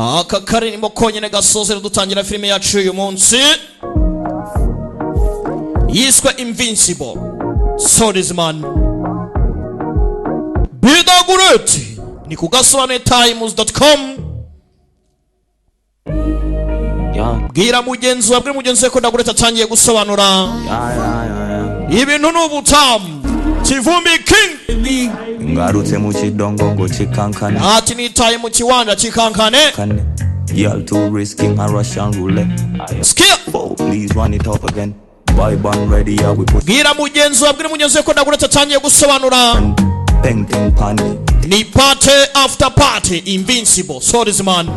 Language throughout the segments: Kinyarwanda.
aka karimbo konyene gasoze dutangira filime yacu uyu munsi yiswe Invincible Swordsman. Bidagureti ni kugasobanura times.com. Bwira mugenzi wabwe mugenzi ko Dagureti atangiye gusobanura ibintu n'ubutamu. Kivumbi King ngarutse mu kidongo ngo kikankane ati nitaye mu kiwanda kikankane y'all too risking a Russian roulette. Skill Please run it up again. Buy band ready ya we put. Bwira mugenzi wabwe mugenzi ko Dagureti atangiye gusobanura Painting pani ni party after party. Invincible Swordsman.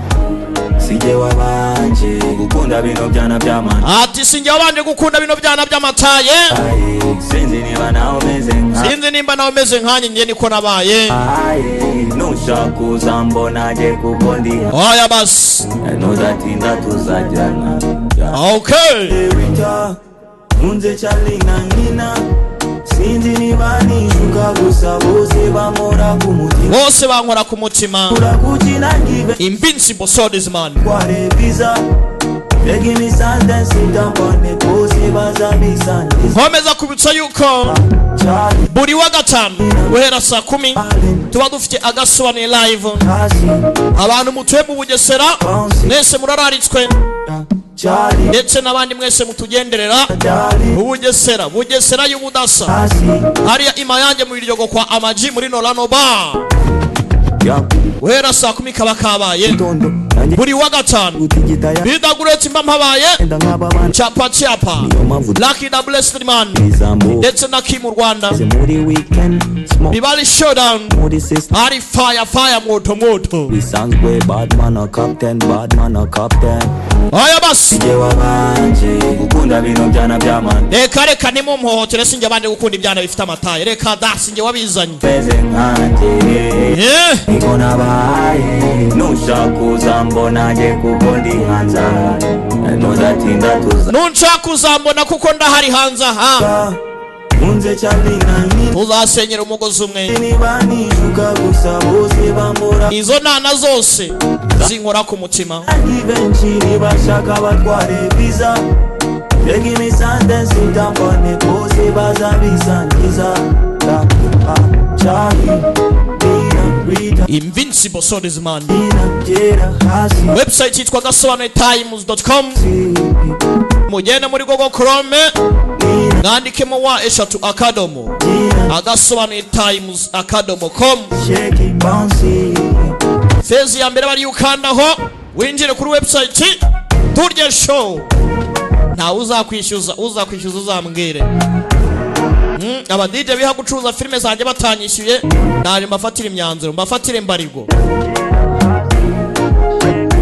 sije wabanje gukunda bino byana by'amani ati sinjye wabanje gukunda bino byana by'amataye sinzi nimba nawe meze nkanye njye niko nabaye nushaka uzambona je kukondi oya bas nuzatinda tuzajyana okay munze chalina nina sinzi niba nishuka gusa bose bankora ku mutima bose bankora ku mutima. Invincible Swordsman. Nkomeza kubitsa yuko buri wa gatanu guhera saa 10 tuba dufite agasobanuye live. Abantu mutuye mu Bugesera mwese murararitswe ndetse n'abandi mwese mutugenderera Bugesera y'ubudasa hariya Imayange mu Biryogo kwa Amaji muri Nolano Bar. Wera saa 10 kaba kabaye buri wa gatanu. Bidagureti mba mpabaye chapa Lucky the Blessed Man ndetse na Kim Rwanda Bibali Showdown hari fire moto aya basi gukunda bino byana by'amani reka ni mu mhohotera sinjye abandi gukunda ibyana bifite amataye reka da sinjye wabizanye ikona baye nushaka uzambona je kukondi hanza nuzatinda nunshaka uzambona kuko ndahari hanze aha munze chalina ni tuzasenyera umugozi umwe. nibanishuka gusa bose bambora izo nana zose zinkora ku mutima. eventually bashaka batware visa give me something sitampone bose bazabisangiza Invincible Swordsman. Website yitwa gasobanuye times.com. Mugende muri Google Chrome mwandikemo wa eshatu akadomo agasobanuye times akadomo.com. Fezi ya mbere bari ukandaho winjire kuri website turye show. Na uzakwishyuza uzambwire. Aba DJ biha gucuruza filime zanjye batanyishyuye nari mbafatira imyanzuro mbafatire mbarigo.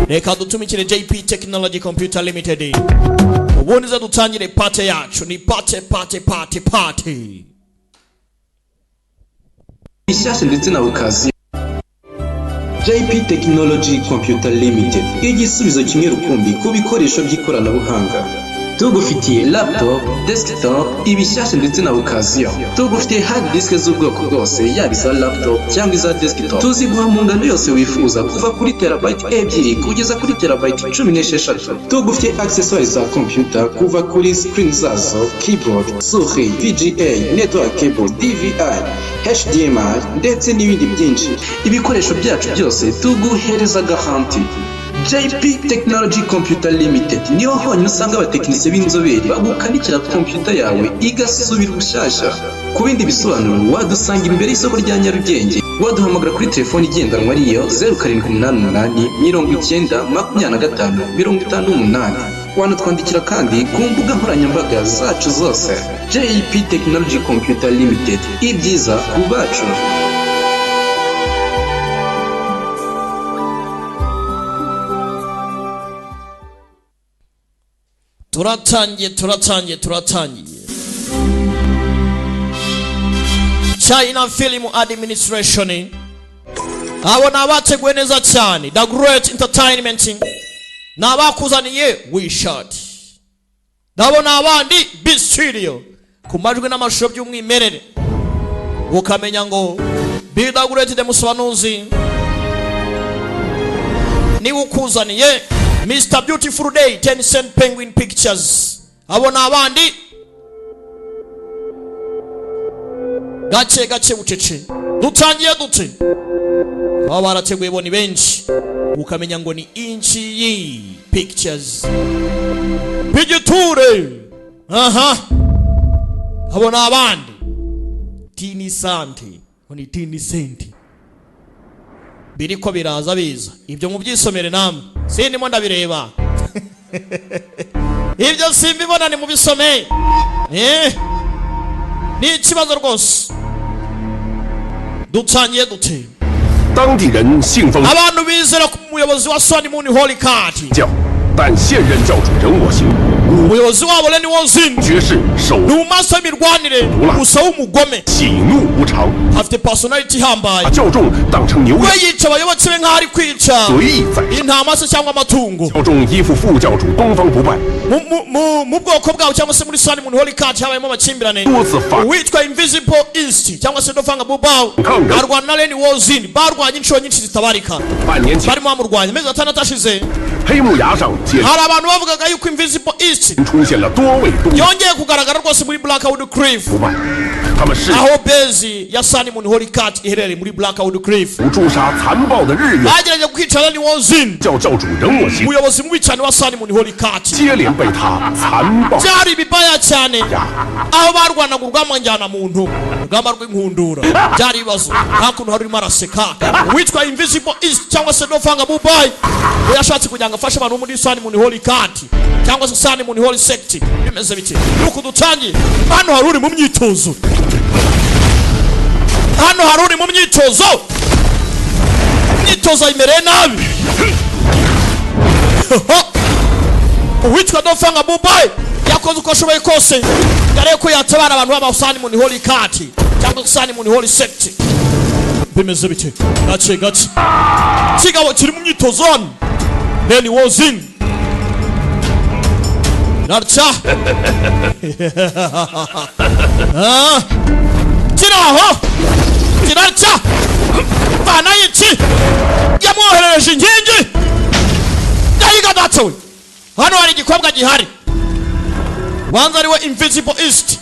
Reka dutumikire JP Technology Computer Limited. Ubundi za dutangire party yacu ni party. Bishyashya ndetse na ukazi JP Technology Computer Limited igisubizo kimwe rukumbi ku bikoresho by'ikoranabuhanga. Tugufitiye laptop, desktop, ibishyashya ndetse na occasion. Tugufitiye hard disk z'ubwoko bwose, yaba iza laptop cyangwa iza desktop. Tuziguha mu ngano yose wifuza, kuva kuri terabyte 2 kugeza kuri terabyte 16. Tugufitiye accessories za computer, kuva kuri screen zazo, keyboard, souris, VGA, network cable, DVI, HDMI ndetse n'ibindi byinshi. Ibikoresho byacu byose tuguhereza garanti. JP Technology Computer Limited niho honyine usanga abatekinisiye b'inzobere bagukanikira computer yawe igasubira ubushyashya. Ku bindi bisobanuro wadusanga imbere y'isoko rya Nyarugenge, waduhamagara kuri telefoni igendanwa ariyo 0788 90 25 wanatwandikira kandi ku mbuga nkoranyambaga zacu zose. JP Technology Computer Limited, ibyiza ku bacu. Turatangiye. China Film Administration abo nabateguye neza cyane. The Great Entertainment nabakuzaniye We Shot. Ndabona abandi B Studio ku majwi n'amashusho by'umwimerere. Ukamenya ngo Bidagureti de musobanuzi niwe ukuzaniye Mr Beautiful Day 10 Cent Penguin Pictures. Abona abandi gace bucece dutangiye dute baba barateguye boni benshi ukamenya ngo ni inchi yi pictures pigiture. Aha, abona abandi tini santi oni tini senti biriko biraza biza ibyo mu byisomere namwe sindimo ndabireba ibyo simbibona ni mu bisome ni ikibazo rwose. Dutangiye dute 当地人信奉 abantu bizera ku muyobozi wa Sun Moon Holy Cart 教，但现任教主人我行， umuyobozi wabo Lenny Wozin 绝世手 ni umasa w'imirwanire gusa w'umugome 喜怒无常， afite personality ihambaye 把教众当成牛 we 羊， yica abayoboke be nk'aho ari kwica 随意宰杀。 intama se cyangwa amatungo 教众依附副教主东方不败， mu bwoko bwabo cyangwa se muri Sun Moon Holy Cart habayemo amakimbirane 多次发 uwitwa Invisible East cyangwa se Dofanga Bubao arwana na Lenny Wozin barwanye inshuro nyinshi zitabarika 半年前 barimo bamurwanya amezi atandatu ashize 黑木崖上接 hari abantu bavugaga yuko Invisible East 出现了多位东 yongeye kugaragara rwose muri Blackwood Cliff 不败，他们誓 aho bezi ya Sun Moon Holy Cart iherereye muri Blackwood Cliff 不诛杀残暴的日月 bagerageje kwica Lenny Wozin 教教主人我行， umuyobozi mubi cyane wa Sun Moon Holy Cart 接连被他残暴 byari ibibaya cyane aho barwanaga urugamba njyana muntu urugamba rw'inkundura byari ibibazo nta kuntu hari urimo araseka uwitwa Invisible East cyangwa se Dofanga Bubai we yashatse kugira ngo afashe abantu muri Sun Moon Holy Cart cyangwa se Sun Moon Holy Sect bimeze bike nuko dutangiye hano hari uri mu myitozo imyitozo imereye nabi uwitwa Dofanga Bubai yakoze uko ashoboye kose yareko ko yatabara abantu baba Sun Moon Holy Cart cyangwa Sun Moon Holy Sect bimeze bike gace kigabo kiri mu myitozo hano Lenny Wozin narcha kiraho kirarcha bana yici yamwohereje inkingi yayiga datawe hano hari igikobwa gihari wanza ariwe Invisible East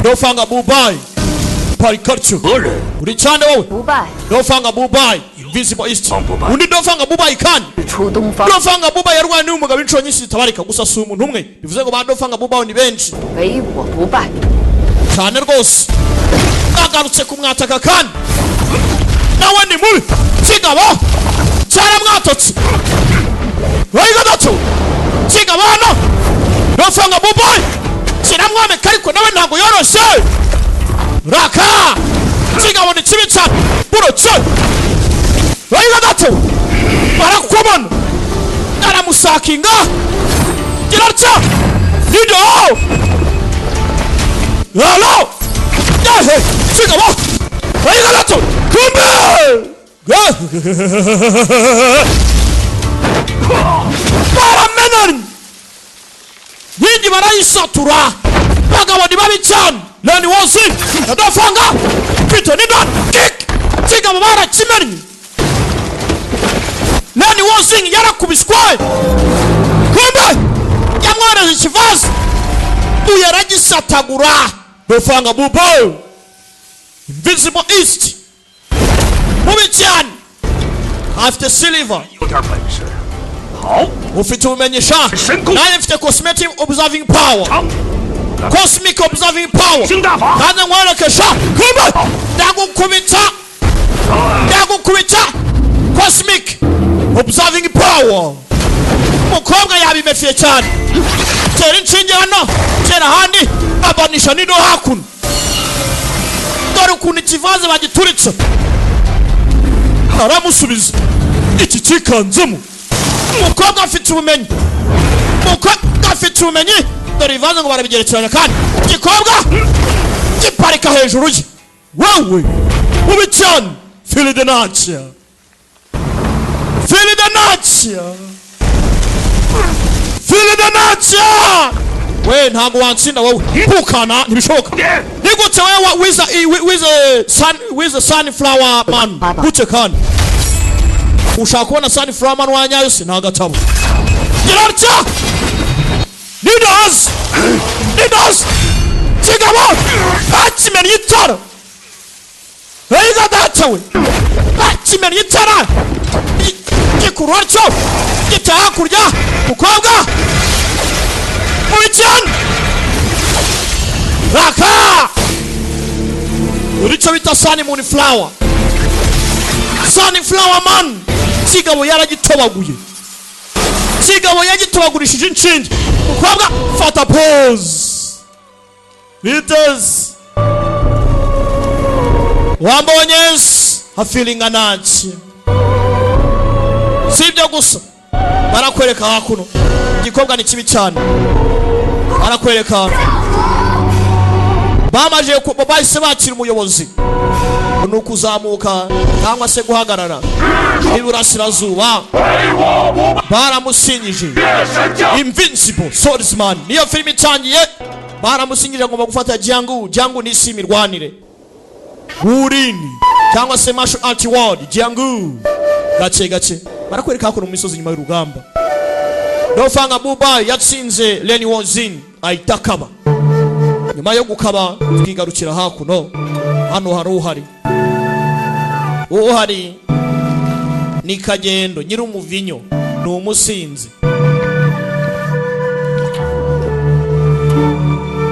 Dofanga Bubai Parikarchu 何人？ uri cyane wowe 不败 Dofanga Bubai Invisible East Bubai. undi Dofanga Bubai kandi 出东方， Dofanga Bubai yarwanye n'umugabo inshuro nyinshi zitabarika gusa si umuntu umwe bivuze ngo ba Dofanga Bubai ni benshi 唯我不败。 cyane rwose agarutse kumwataka kandi nawe ni mubi kigabo cyaramwatotse wayiga dato kigabo hano Dofanga Bubai kiramwameka ariko nawe ntabwo yoroshe raka kigabo ni kibi cyane burotse wayiga dato barakukomana aramusakinga kirarya nido halo yahe kigabo wayiga dato kumbe baramenani yindi barayisatura bagabo ni babi cyane Lenny Wozin Dofanga Peter Nidon kick kigabo barakimennye Lenny Wozin yarakubiswe kumbe yamwohereje ikivazi yaragisatagura Dofanga Bubai Invisible East mubi cyane afite silver 有点本事。好， ufite ubumenyesha Shenku. naye mfite cosmetic observing power 好， cosmic observing power 兴大法。 kandi nkwerekesha kumbe ndagukubita cosmic observing power umukobwa yabimefiye cyane tera inshinge hano tera ahandi abanisha nido hakuno dore ukuntu ikivaze bagituritse aramusubiza iki kikanzemo umukobwa afite ubumenyi dore ivaze ngo barabigerekeranya kandi igikobwa giparika hejuru ye wowe mubi cyane fili de nacia we ntabwo wansinda wowe ntukana ntibishoboka nigute wewe with a sunflower man gute kandi ushaka kubona Sunflower Man wa nyayo si nta gatabo girarya Nidas kigabo bakimena itara Eiga datawe bakimena itara gikurwacho gitaha kurya mukobwa mubican raka uricho bita Sunflower Man kigabo yaragitobaguye kigabo yagitobagurishije inshinge mukobwa fata pose Beatles wambonyes hafilinga nachi sibyo gusa barakwereka hakuno igikobwa ni kibi cyane barakwereka bamaje ko bahise bakira umuyobozi nukuzamuka cyangwa se guhagarara iburasirazuba baramusinyije Invincible Swordsman niyo film itangiye baramusinyije ngomba gufata Jianggu ni simirwanire Wurini cyangwa se martial art world Jianggu gace barakwereka hakuno mu misozi nyuma y'urugamba Dofanga Bubai yatsinze Leni Wozin aitakaba nyuma yo gukaba twigarukira hakuno hano hari ni Kagendo nyiri umuvinyo ni umusinzi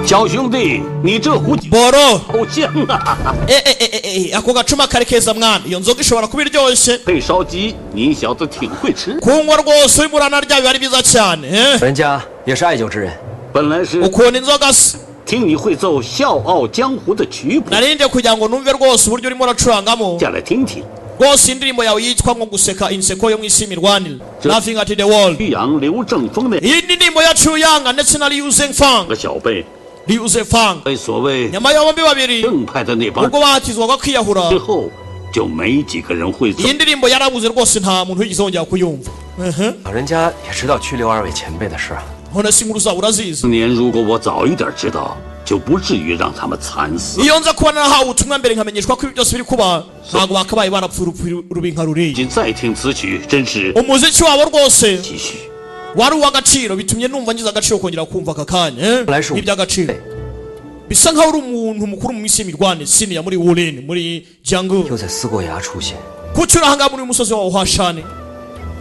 小兄弟，你这壶酒 Boro 好香啊！ ako gacuma kari keza mwana iyo nzoga ishobora kuba iryoshye 配烧鸡，你小子挺会吃。 kunywa rwose urimo uranarya biba ari byiza cyane 人家也是爱酒之人。 本来是 ukuntu inzoga se 听你会奏《笑傲江湖》的曲谱， narinde kugira ngo numve rwose uburyo urimo uracurangamo 下来听听。 rwose indirimbo yawe yitwa ngo guseka inseko yo mu isi mirwanire Laughing at the World 曲阳刘正风的 iyi ni indirimbo ya Chuyanga ndetse na Liu Zhenfang 和小贝 Liu Zhenfang 被所谓 nyama ya bombi babiri 正派的那帮 ubwo batizwaga kwiyahura 之后，就没几个人会奏 iyi。ndirimbo yarabuze rwose nta muntu wigeze wongera kuyumva 老人家也知道拘留二位前辈的事啊。 none si inkuru zawe urazizi 当年如果我早一点知道，就不至于让他们惨死。 iyo nza kuba narahawe ubutumwa mbere nkamenyeshwa ko ibi byose biri kuba ntabwo bakabaye barapfa urupfu rubi nka ruriya 今再听此曲，真是 umuziki wabo rwose 唏嘘。 wari uw'agaciro bitumye numva ngize agaciro kongera kumva aka kanya n'iby'agaciro bisa nkaho uri umuntu mukuru mu isi y'imirwane siniya muri Wurin muri Jianggu 又在四国崖出现。 kuki uri ahangaha muri uyu musozi wawo Huashan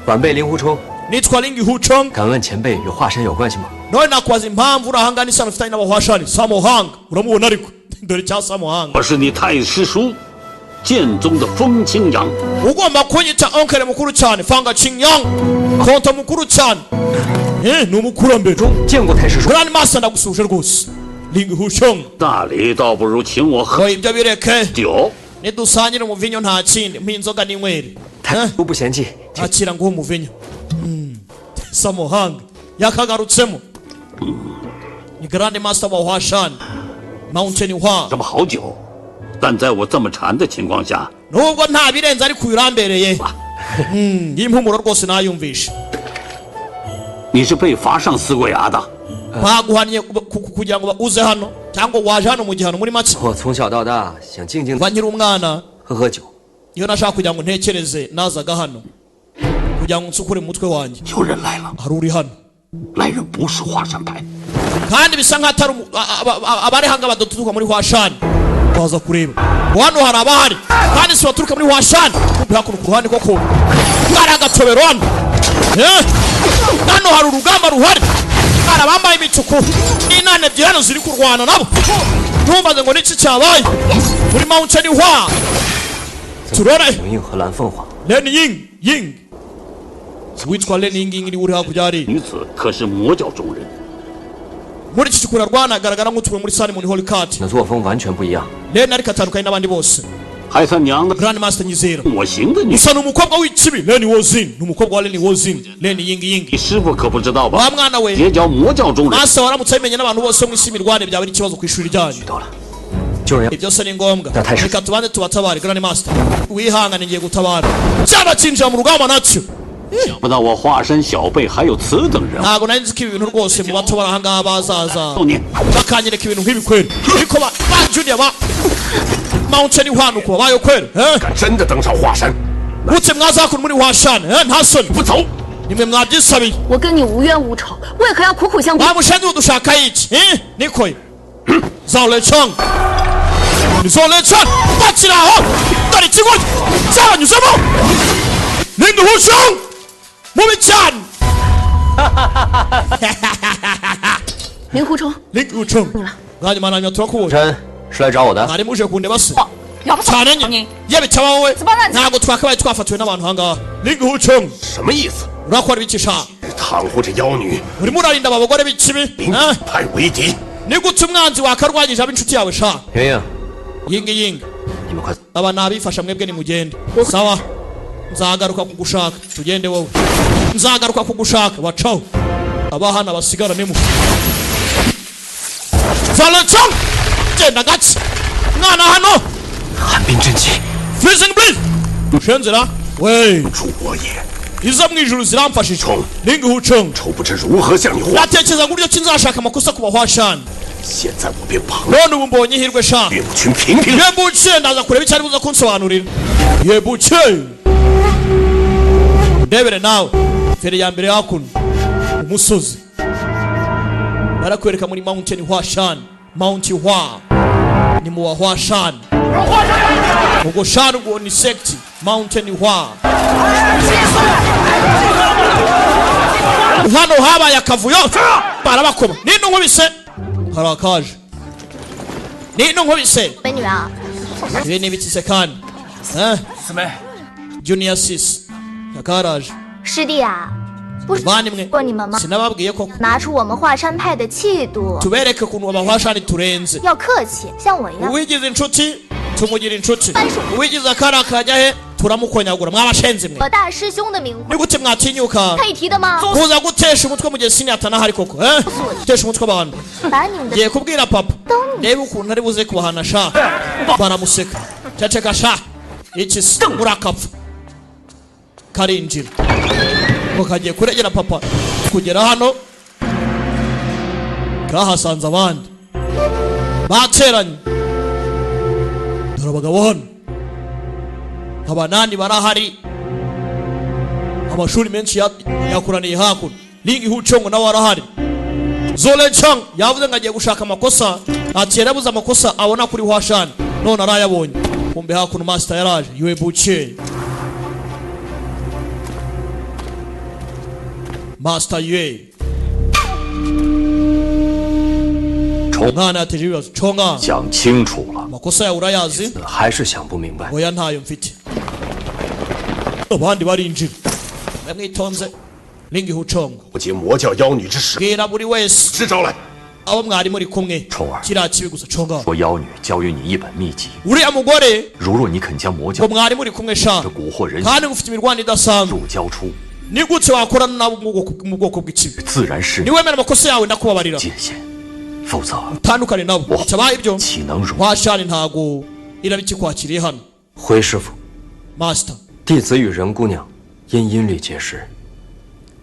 晚辈令狐冲， nitwa Ling Huchong 敢问前辈与华山有关系吗？ none nakwaza impamvu uri ahangaha n'isano ufitanye n'Abahuashan Samohanga uramubona ariko dore cya Samohanga 我是你太师叔，剑宗的风清扬。 ugomba kunyita onkere mukuru cyane Fanga Qingyang konta mukuru cyane ni umukurambere 见过太师叔。 Grand Master ndagusuje rwose Ling Huchong 大礼倒不如请我喝 ngo ibyo bireke 酒。 nidusangire umuvinyo nta kindi mpinzoga n'inywere 太叔不嫌弃， akira ngo umuvinyo Samohanga yakagarutsemo ni Grand Master wa Huashan Mountain Hua 什么好酒？但在我这么馋的情况下， nubwo nta birenze ariko urambereye impumuro rwose nayumvisha 你是被罚上四国衙的。 baguhaniye kugira ngo uze hano cyangwa waje hano mu gihano muri make 我从小到大想静静 kuva nkiri umwana 喝酒， iyo nashaka kugira ngo ntekereze nazaga hano kugira ngo nsukure mu mutwe wanjye 有人来了， hari uri hano 来人不是华山派， kandi bisa nkaho atari abari hanga badaturuka muri Huashan baza kureba hano hari abahari kandi si baturuka muri Huashan kumbe hakuno ku ruhande koko hari agatobero hano hano hari urugamba ruhari hari abambaye imituku n'inane ebyiri hano ziri kurwana nabo ntumbaze ngo niki cyabaye muri Mountain Hua turore 龙印和蓝凤凰。 Len Ying witwa Len Ying iri uri hakurya hari 女子可是魔教中人， muri iki kikura rwana agaragara nk'utuwe muri Simon Holy Cat 那作风完全不一样。 Len ariko atandukanye n'abandi bose 还算娘的 Grand Master nyizera 我行的你， usa n'umukobwa w'ikibi Len Wozin ni umukobwa wa Len Wozin Len Ying 你师傅可不知道吧？ wa mwana we 结交魔教中人， Master waramutse abimenye n'abantu bose mu isi mirwane byaba ari ikibazo ku ishuri ryanyu 到了，救人 ibyo se ni ngombwa Nataye. reka tubanze tubatabare Grand Master wihangane ngiye gutabara cyaba kinjira mu rugamba nacyo 想不到我华山小辈还有此等人。 ntabwo nari nzi ko ibi bintu rwose mu bato bari ahangaha bazaza 少年， bakanyereka ibintu nk'ibikwere ariko ba Junior ba Mountain Hua nuko babaye kwere 敢真的登上华山， gute mwazakura muri Huashan nta soni 不走， nimwe mwabyisabiye 我跟你无冤无仇，为何要苦苦相逼？ bamushenze udushaka iki nikoye Zolechong ni Zolechong bakiraho dore ikigo cyabanyuzemo Ling Huchong mubi cyane 令狐冲， Ling Huchong nganye mananya turakubonye 臣是来找我的。 mwari muje kundeba se 了不起！ cyane nye yabitaba wowe Zibananze. ntabwo twakabaye twafatiwe n'abantu hangaha Ling Huchong 什么意思？ urakora ibikisha 袒护着妖女， urimo urarinda abagore b'ikibi 并派为敌。 ni gute umwanzi wakarwanyije ab'inshuti yawe sha 圆圆， yingi yingi 你们快， aba nabifasha mwebwe nimugende sawa nzagaruka kugushaka tugende wowe nzagaruka kugushaka bacaho abahana basigara nimu Zolechong genda gake mwana hano 寒冰真气， freezing breeze dushenzera we 主我也， izo mu ijuru ziramfashije Chong. Ling Huchong 愁不知如何向你还。 natekereza uburyo ki nzashaka amakosa ku bahwashani 现在我便旁 none ubu mbonye ihirwe sha 岳不群频频 yebuke ndaza kureba icyo ari buza kunsobanurira yebuke ndebere nawe feri ya mbere hakuno umusozi barakwereka muri mountain Huashan Mount Hua ni mu Huashan ubwo shan ubwo ni sect Mountain Hua hano habaye akavuyo barabakoma nino nkubise harakaje nino nkubise 美女啊， ibi ni ibiki se kandi 四妹， Junior Sis yakaraje 师弟啊，不是 bandimwe 过你们吗？ sinababwiye koko 拿出我们华山派的气度， tubereke ukuntu abahwashani turenze 要客气，像我一样。 uwigize inshuti tumugira inshuti uwigize akana kajya he turamukonyagura mwabashenze mwe 我大师兄的名 ni 讳， gute mwatinyuka 可以提的吗？ kuza gutesha umutwe mu gihe sini atanahari koko gutesha umutwe abantu 把你们的 ngiye kubwira papa reba ukuntu ari buze kubahana sha baramuseka ceceka sha iki se urakapfa karinjira ngo kagiye kuregera papa kugera hano kahasanze abandi bateranye dore abagabo hano abanani barahari amashuri menshi yakuraniye hakuno Ling Huchong nawe arahari Zolechong yavuze ngo agiye gushaka amakosa ati yarabuze amakosa abona kuri Huashan none arayabonye kumbe hakuno master yaraje Yebuke Master Yue 虫 mwana yateje ibibazo Chonga 想清楚了， amakosa yawe urayazi 还是想不明白。 oya ntayo mfite abandi barinjira bamwitonze Ling Huchong 不及魔教妖女之使， bwira buri wese 支招来。 abo mwari muri kumwe Chong儿 kiriya kibi gusa Chonga 说妖女教予你一本秘籍， uriya mugore 如若你肯将魔教 ngo mwari muri kumwe sha 这蛊惑人心 kandi ufite imirwano idasanzwe 入教出， ni gute wakorana nabo mu bwoko bw'ikibi 自然是 niwemera amakosa yawe ndakubabarira 界限，否则 utandukane nabo cyabaye ibyo 岂能容？ Huashan ntago irabikikwakiriye hano 回师傅， master 弟子与任姑娘因音律结识，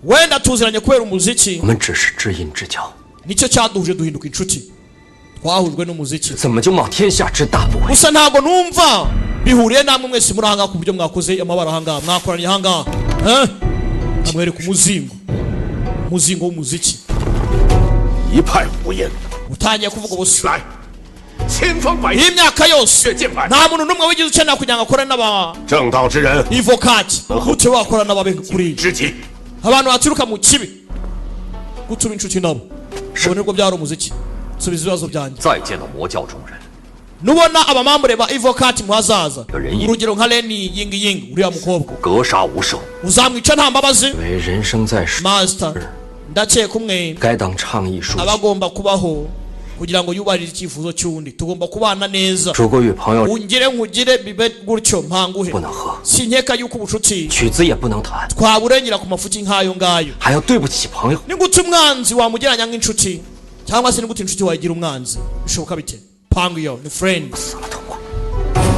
wenda tuziranye kubera umuziki 我们只是知音之交， nicyo cyaduhuje duhinduka inshuti twahujwe n'umuziki 怎么就冒天下之大不韪？ gusa ntago numva bihuriye namwe mwese muri ahangaha ku buryo mwakoze amabara ahangaha mwakoranye ahangaha amwereka umuzingo w'umuziki 一派胡言！ utangiye kuvuga ubusa 来，千方百计 iyi myaka yose 剑派， nta muntu n'umwe wigize ukenera kugira ngo akorane n'aba 正道之人 ivokati gute wakorana n'ababe kuri 知己， abantu baturuka mu kibi gutuma inshuti nabo ubwo nibwo byari umuziki subiza ibibazo byanjye 再见到魔教中人， nubona abamambure ba ivokati mu hazaza Yari- urugero nka Leni yingi yingi uriya mukobwa 格杀无赦。 uzamwica nta mbabazi 为人生在世， master ndakeka umwe 该当倡议书 aba agomba kubaho kugira ngo yubarire icyifuzo cy'undi tugomba kubana neza 如果与朋友 ungire nkugire bibe gutyo mpanguhe 不能喝， sinkeka yuko ubucuti 曲子也不能弹， twaburengera ku mafuti nk'ayo ngayo 还要对不起朋友。 ni gute umwanzi wamugeranya nk'inshuti cyangwa se ni gute inshuti wayigira umwanzi bishoboka bite panga iyo ni friend 死了通过，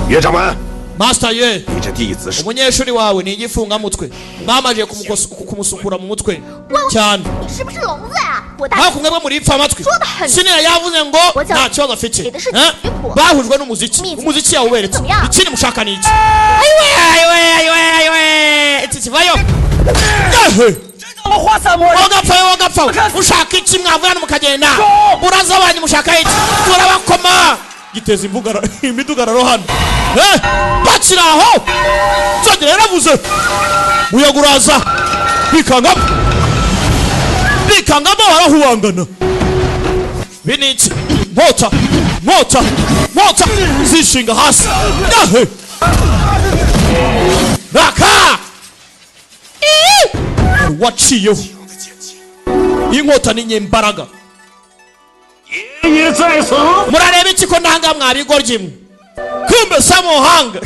岳掌门， Master ye 你这弟子是 umunyeshuri wawe ni igifungamutwe bamaje kumusukura mu mutwe cyane 你是不是聋子呀？我大 ariko mwebwe muri ipfa amatwi Siniya yavuze ngo nta kibazo afite bahujwe n'umuziki umuziki yawuberetse ikindi mushaka ni iki ayiwe iki kivayo wagapfa ushaka iki mwavuye hano mukagenda uraza abanyu mushaka iki turabakoma giteza imidugararo hano bakira aho nzogera yaravuze muyaga uraza bikangamo barahuwangana biniki nkota zishinga hasi raka waciyeho inkota ni nyembaraga murareba iki ko ntanga mwabigoryi mwe kumbe samuhanga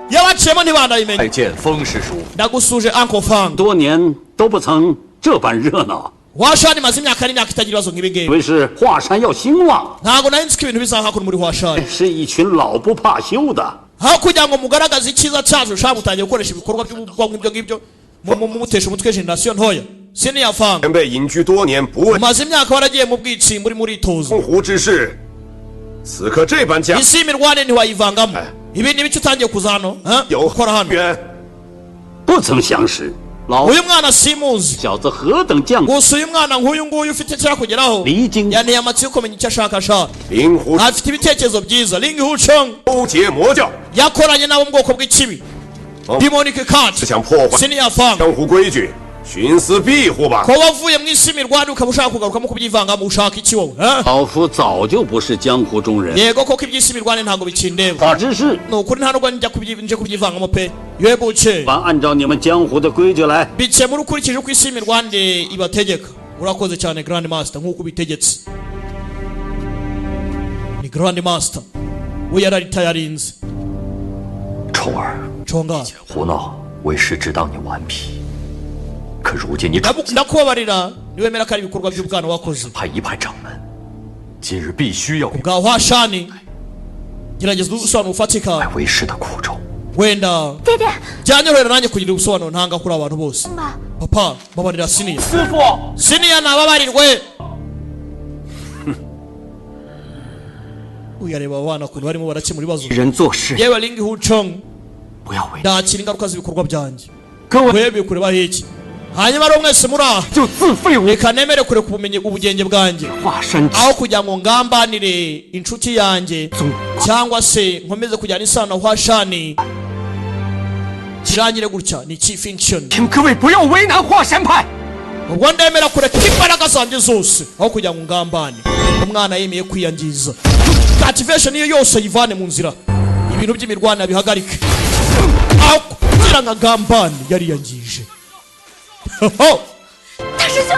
yabaciyemo ntibandabimenya 拜见风师叔， ndagusuje Uncle Fang 多年都不曾这般热闹， Washani maze imyaka n'imyaka itagira ibibazo nk'ibi 以 ngibi 为是华山要兴旺， ntabwo nari nzi ko ibintu bizaba hakuno muri Washani 是一群老不怕羞的。 aho kugira ngo mugaragaze icyiza cyacu ushaka mutangiye gukoresha ibikorwa by'ubwonko ibyo ngibyo mumutesha umutwe generasiyo ntoya Siniya Fang 前辈隐居多年，不问 umaze imyaka waragiye mu bwitsi muri muritozo 江湖之事，此刻这般架 isi y'imirwane ntiwayivangamo ibi ni biki utangiye kuza hano 有 gukora hano 缘， 不曾相识，老 uyu mwana simuzi 小子何等将 gusa uyu mwana nk'uyu nguyu ufite icyo yakugeraho 离经 yanteye amatsiko kumenya icyo ashaka ashaka 灵狐 afite ibitekerezo byiza Ling Hucheng 勾结魔教， yakoranye nabo mu bwoko bw'ikibi demonic cult 是想破坏 Siniya Fang 江湖规矩，徇私庇护吧。 ko wavuye mu isi y'imirwane ukaba ushaka kugarukamo kubyivangamo ushaka iki wowe 老夫早就不是江湖中人， yego koko iby'isi y'imirwane ntabwo bikindeba 法之事 ni ukuri nta nubwo nje kubyivangamo pe yebuke 凡按照你们江湖的规矩来。 bikemura ukurikije uko isi y'imirwane ibategeka urakoze cyane Grand Master nk'uko ubitegetse ni Grand Master we yararitayarinze 臭儿， conga 胡闹，为师知道你顽皮，可如今你闯进 ndakubabarira niwemera ko ari ibikorwa by'ubwana wakoze 派一派掌门，今日必须要 bwa Washani gerageza ubusobanuro bufatika 为为师的苦衷。 wenda 爹爹， byanyorohera nanjye kugira ubusobanuro ntanga kuri abantu bose 妈， papa babarira Siniya 师傅， Siniya nababarirwe uyareba abana kuntu barimo barakemura ibibazo 人做事 yewe Ling Hucheng 不要为 ndakira ingaruka z'ibikorwa byanjye 各位 mwebwe kureba iki hanyuma rero mwese muri aha 就自废武 reka nemere kure ku bumenyi ubugenge bwanjye 华山之 aho kugira ngo ngambanire inshuti yanjye cyangwa se nkomeze kujyana isano na Washani kirangire gutya ni chief function 请各位不要为难华山派。 ubwo ndemera kureka imbaraga zanjye zose aho kugira ngo ngambane umwana yemeye kwiyangiza cultivation niyo yose yivane mu nzira ibintu by'imirwana bihagarike aho kugira ngo ngambane yariyangije 大师兄，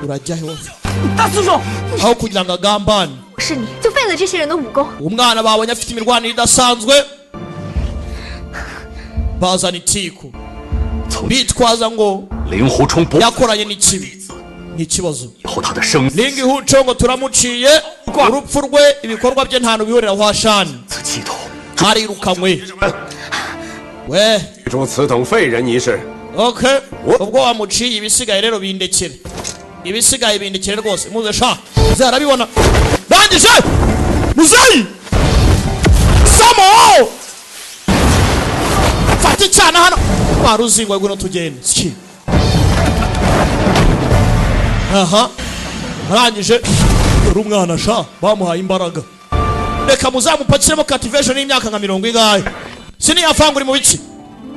urajya he wowe 大师兄， aho kugira ngo ngambane 是你就废了这些人的武功。 umwana babonye afite imirwanire idasanzwe bazana itiku bitwaza ngo 令狐冲不 yakoranye n'ikibi n'ikibazo 以后他的生死 Ling Hucheng ngo turamuciye urupfu rwe ibikorwa bye nta bihurira Washani 气头， harirukanywe we 记住此等废人一事， okay ubwo wamuciye ibisigaye rero bindekere ibisigaye bindekere rwose muze sha zarabibona ndangije muzeyi samo fata icyana hano waruzingwa guno tugende ski aha arangije uri umwana sha bamuhaye imbaraga reka muzamupakiremo cultivation y'imyaka nka 70 ingahe Siniya Fang uri mu biki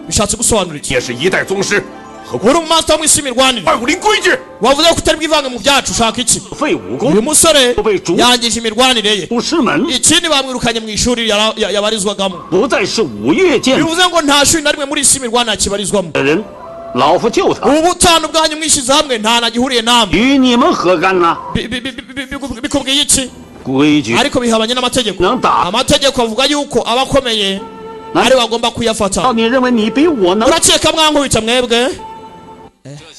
bishatse gusobanura iki 也是一代宗师，何 uri mu master w'isi imirwanire 怪武林规矩？ wavuze ko utari bwivange mu byacu ushaka iki 废武 uyu 功， musore Ube Zhu. yangije imirwanire ye 不师门， ikindi bamwirukanye mu ishuri yabarizwagamo 不再是五岳剑 bivuze ngo nta shuri na rimwe muri isi imirwanire kibarizwamo 的人，老夫救他， ubu butanu bwanyu mwishyize hamwe nta na gihuriye namwe 与你们何干呢？ bikubwiye iki 规矩 ariko bihabanye n'amategeko 能打， amategeko avuga yuko abakomeye ari bagomba kuyafata 到你认为你比我能？ urakeka mwankubita mwebwe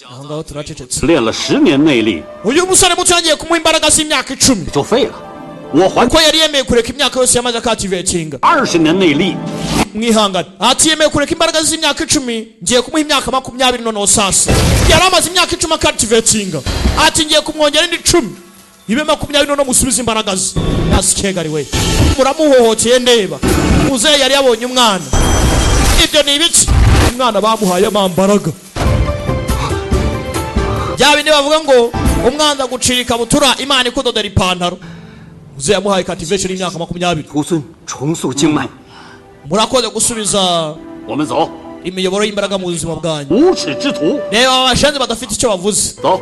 aho ngaho turacecetse 练了10年内力， uyu musore muto yagiye kumuha imbaraga z'imyaka 10 就废了。我还ko yari yemeye kureka imyaka yose yamaze akativetinga 20年内力。 mwihangane ati yemeye kureka imbaraga z'imyaka 10 ngiye kumuha imyaka 20 noneho sasa yari amaze imyaka 10 akativetinga ati ngiye kumwongera indi 10 ibe 20 noneho musubiza imbaraga ze yasikegari we muramuhohoteye ndeba muzehe yari yabonye umwana ibyo ni ibiki umwana bamuhaye amambaraga byabindi bavuga ngo umwanza gucirika butura imana ikudodera ipantaro muzehe yamuhaye activation y'imyaka 20 徒孙重塑经脉。 murakoze gusubiza 我们走， imiyoboro y'imbaraga mu buzima bwanyu 无耻之徒， reba abashenzi badafite icyo bavuze 走。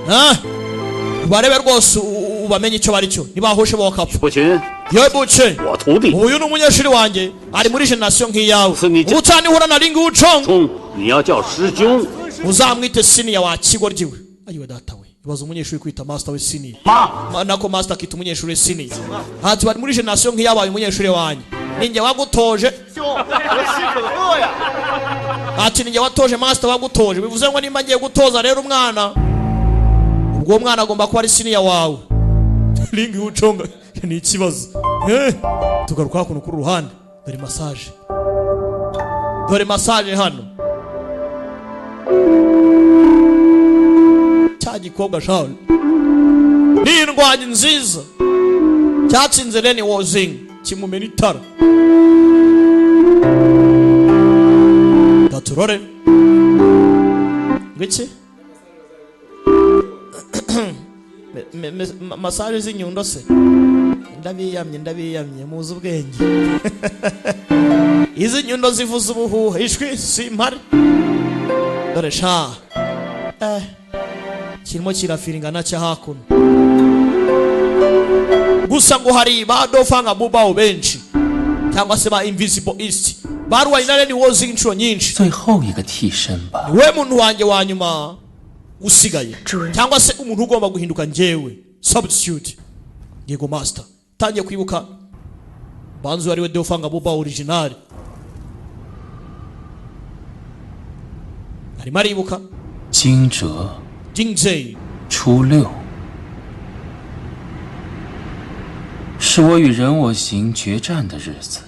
barebe rwose ubamenye icyo bari cyo ntibahoshe bokapfa 不群， yewe buce 我徒弟 uyu ni umunyeshuri wanjye ari muri generation nk'iyawe Sinijya. utanihura na ringi uconga 冲，你要叫师兄。 uzamwite siniya wa kigoryi we ayiwe data we ibaza umunyeshuri kwita master we siniya 妈， nako master akita umunyeshuri we siniya ati bari muri generation nk'iyabaye umunyeshuri wanjye ninjye wagutoje ati ninjye watoje master wagutoje bivuze ngo nimba ngiye gutoza rero umwana ubwo mwana agomba kuba ari siniya wawe ringi uconga ni ikibazo tugaruka hakuno kuri ruhande dore massage hano cya gikobwa shawe ni indwanyi nziza cyatsinze Leni Wozing kimumena itara gaturore ngiki massage z'inyundo se ndabiyamye muzi ubwenge izi nyundo zivuza ubuhuha ishwi simpare dore sha kirimo kirafiringana cya hakuno gusa ngo hari badofanga bubao benshi cyangwa se ba invisible east barwaye na Leni Wozing inshuro nyinshi 最后一个替身吧。 we muntu wanjye wa nyuma usigaye cyangwa se umuntu ugomba guhinduka njyewe substitute yego master tangiye kwibuka banzu ari we dofanga bubao original ari maribuka 惊蛰 Jingzei 初6，是我与人我行决战的日子。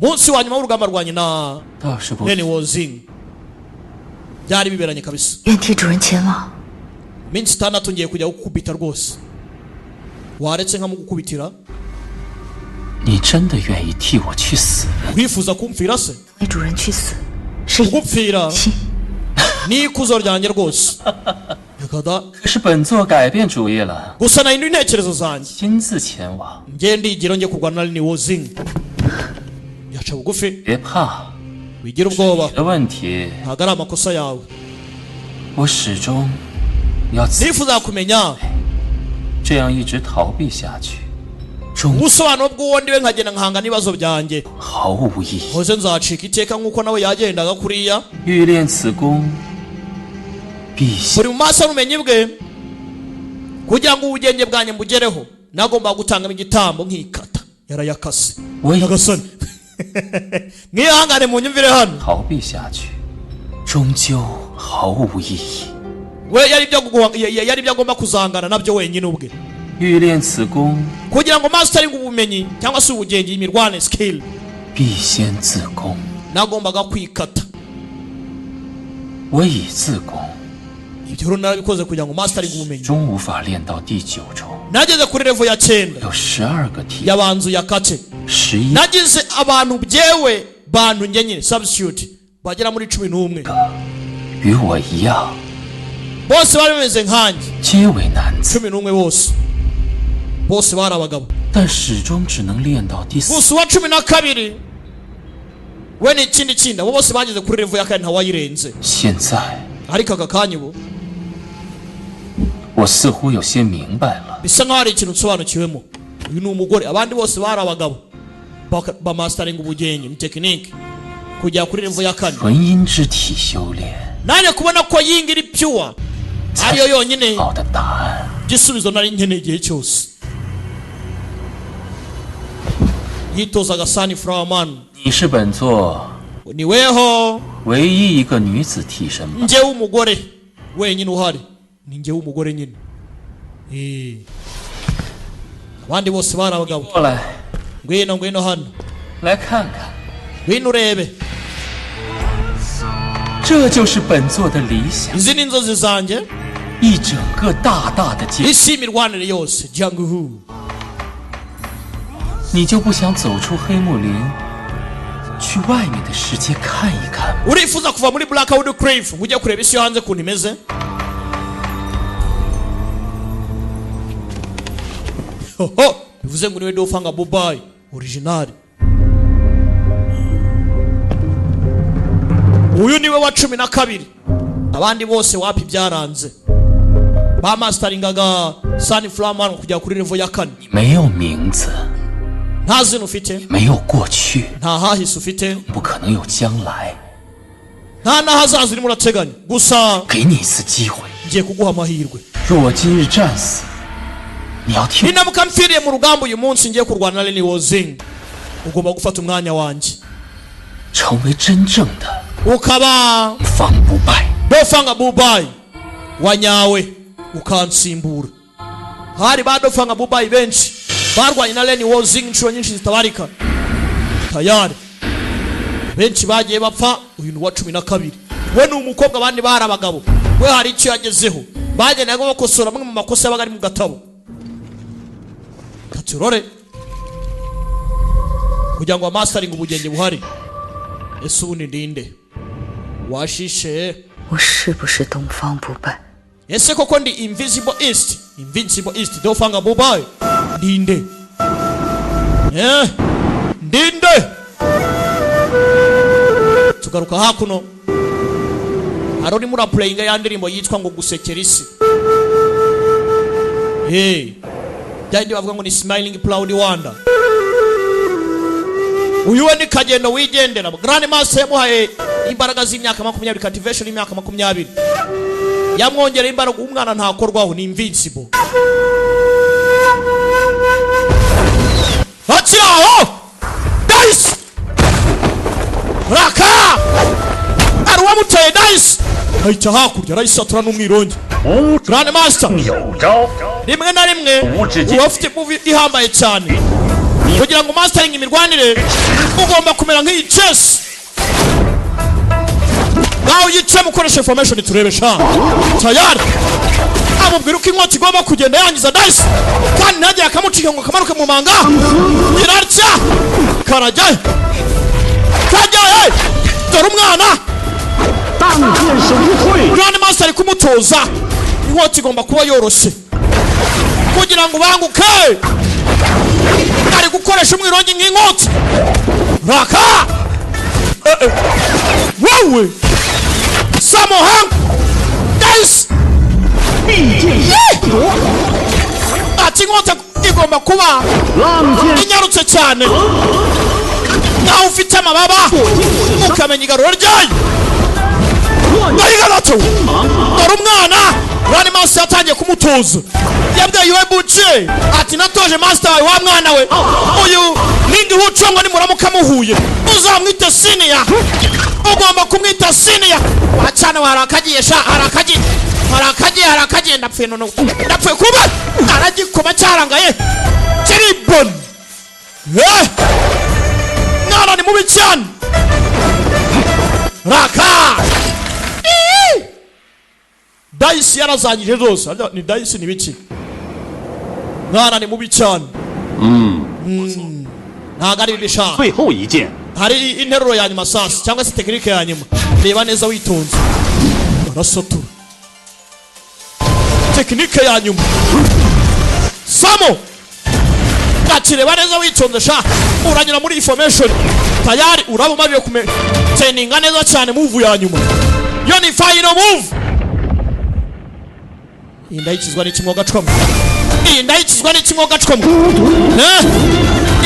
umunsi wa nyuma w'urugamba rwa nyina 倒是不 Leni Wozing byari biberanye kabisa 愿替主人前往。 minsi 6 ngiye kujya gukubita rwose waretse nka mu gukubitira 你真的愿意替我去死？ wifuza kumfira se 为主人去死，是一 gupfira 心。 ni ikuzo ryanjye rwose yakada 可是本座改变主意了， gusa nahinduye intekerezo zanjye 亲自前往。 ngiye ndigiro ngiye kurwana na Leni Wozing yaca bugufi 别怕， wigira ubwoba 你的问题 ntabwo ari amakosa yawe 我始终要自 nifuza kumenya 这样一直逃避下去，终 ubusobanuro bw'uwo ndiwe nkagenda nkahanga n'ibibazo byanjye 毫无意义。 hoze nzacika iteka nk'uko nawe yagendaga kuriya 欲练此功，必先 buri mu maso y'ubumenyi bwe kugira ngo ubugenge bwanjye mbugereho nagomba gutangamo igitambo nkikata yarayakase 我以 nyagasani mwihangane mu nyumvire hano 逃避下去，终究毫无意义。 we yari ibyo agomba kuzangana nabyo wenyine ubwe 欲练此功， kugira ngo mastering ubumenyi cyangwa se ubugenge imirwane skill 必先自宫。 nagombaga kwikata 我已自宫， ibyo rero narabikoze kugira ngo mastering ubumenyi 终无法练到第9重， nageze kuri level ya 9 有12个题， y'abanzu yakate 11 nagize abantu byewe bantu njye nyine substitute bagera muri 11与我一样， bose bari bameze nkanjye 皆为男子， 11 bose bari abagabo 但始终只能练到第4。 gusa uwa 12 we ni ikindi kindi abo bose bageze kuri level ya 4 ntawayirenze 现在 ariko aka kanya ubu 我似乎有些明白了， bisa nkaho hari ikintu nsobanukiwemo uyu ni umugore abandi bose bari abagabo bamastering ubugenge ni tekinike kujya kuri level ya 4 纯阴之体修炼 nanjye kubona ko yinga iri pure ariyo yonyine 好的答案。 igisubizo nari nkeneye igihe cyose yitozaga sunflower man 你是本座 ni weho 唯一一个女子替身吧？ njye w'umugore wenyine uhari ni njye w'umugore nyine abandi bose bari abagabo 过来 ngwino hano 来看看， ngwino urebe 这就是本座的理想， izi ni inzozi zanjye 一整个大大的街。 isi imirwanire yose Jianghu 你就不想走出黑木林，去外面的世界看一看吗？ urifuza kuva muri Blackwood Cliff ngo ujye kureba isi yo hanze kuntu imeze hoho bivuze ngo niwe dofanga Bobai original uyu niwe wa 12 abandi bose wapi byaranze ba masteringaga Sunflower Man kujya kuri level ya 4 没有名字， nta zina ufite 没有过去， nta hahise ufite 不可能有将来。 nta n'ahazaza urimo urateganya gusa 给你一次机会， ngiye kuguha amahirwe 若我今日战死，你要听。 ninamuka mpfiriye mu rugamba uyu munsi ngiye kurwana na Lenny Wozing ugomba gufata umwanya wanjye 成为真正的 ukaba 方不败。 dofanga Bobai wanyawe ukansimbura hari ba dofanga Bobai benshi barwanye na Lenny Wozing inshuro nyinshi zitabarika tayari benshi bagiye bapfa uyu ni wa 12 we ni umukobwa abandi bari abagabo we hari icyo yagezeho bagenaga bakosora amwe mu makosa yabaga ari mu gatabo katurore kugira ngo amastering ubugenge buhari ese ubu ni ndinde washishe 我是不是东方不败？ ese koko ndi Invincible East dofanga Bobai ndinde ndinde tugaruka hakuno hari urimo urapurayinga ya ndirimbo yitwa ngo gusekera isi byandi bavuga ngo ni Smiling Proud Wonder uyu we ni kagendo wigendera Grand Master yamuhaye imbaraga z'imyaka 20 cultivation y'imyaka 20 yamwongereye imbaraga umwana ntakorwaho ni Invincible Hachiraho Dice Raka Arwamuteye Dice ahita hakurya arayisatura n'umwironge Grand Master rimwe na rimwe uwafite movie ihambaye cyane kugira ngo mastering imirwanire ugomba kumera nk'iyi chess nawe yice mukoresha information turebe sha tayari amubwira uko inkota igomba kugenda yangiza Dice kandi ntajya akamucika ngo kamaruke mu manga irarya karajya dore umwana Grand Master ari kumutoza inkota igomba kuba yoroshe kugira ngo banguke ari gukoresha umwirongi nk'inkota raka wowe Samohang Dice ati inkota igomba kuba inyarutse cyane nawe ufite amababa ukamenya igarura ryayo ndayigaratu dore umwana Grand Master yatangiye kumutoza yabwiye we buce ati natoje master wawe wa mwana we uyu nindi hucongo ni muramuka muhuye uzamwita senior ugomba kumwita senior wacana warakagiye sha harakagiye ndapfuye none ndapfuye kuba aragikoma cyarangaye kiribon nana ni mubi cyane raka Dice yarazanyije zose ni Dice ni biki nana ni mubi cyane ntago ari bisha 最后一件 hari interuro ya nyuma sasa cyangwa se tekinike ya nyuma reba neza witonze barasotura tekinike ya nyuma Samo gakireba neza witonze sha uranyura muri information tayari uraba umabiye kumeteninga neza cyane move ya nyuma yo ni final move indayikizwa n'ikimwo gacwamo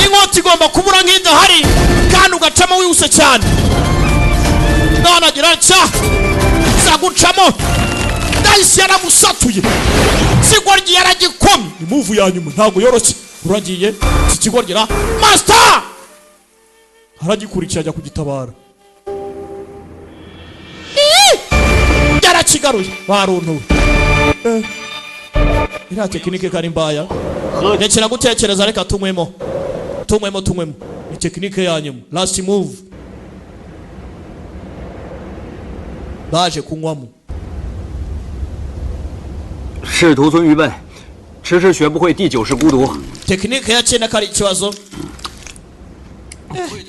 inkota igomba kubura nk'idahari kandi ugacamo wihuse cyane none agira atya zagucamo Dice yaramusatuye ikigoryi yaragikomye ni move ya nyuma ntabwo yoroshye uragiye iki kigoryi Master aragikurikira ajya kugitabara yarakigaruye baruntuwe iriya tekinike kari mbaya 喝。rekera gutekereza reka tunywemo ni tekinike yanyuma last move baje kunywamo 仕途尊愚笨，迟迟学不会第9式孤独。 tekinike ya cyenda kari ikibazo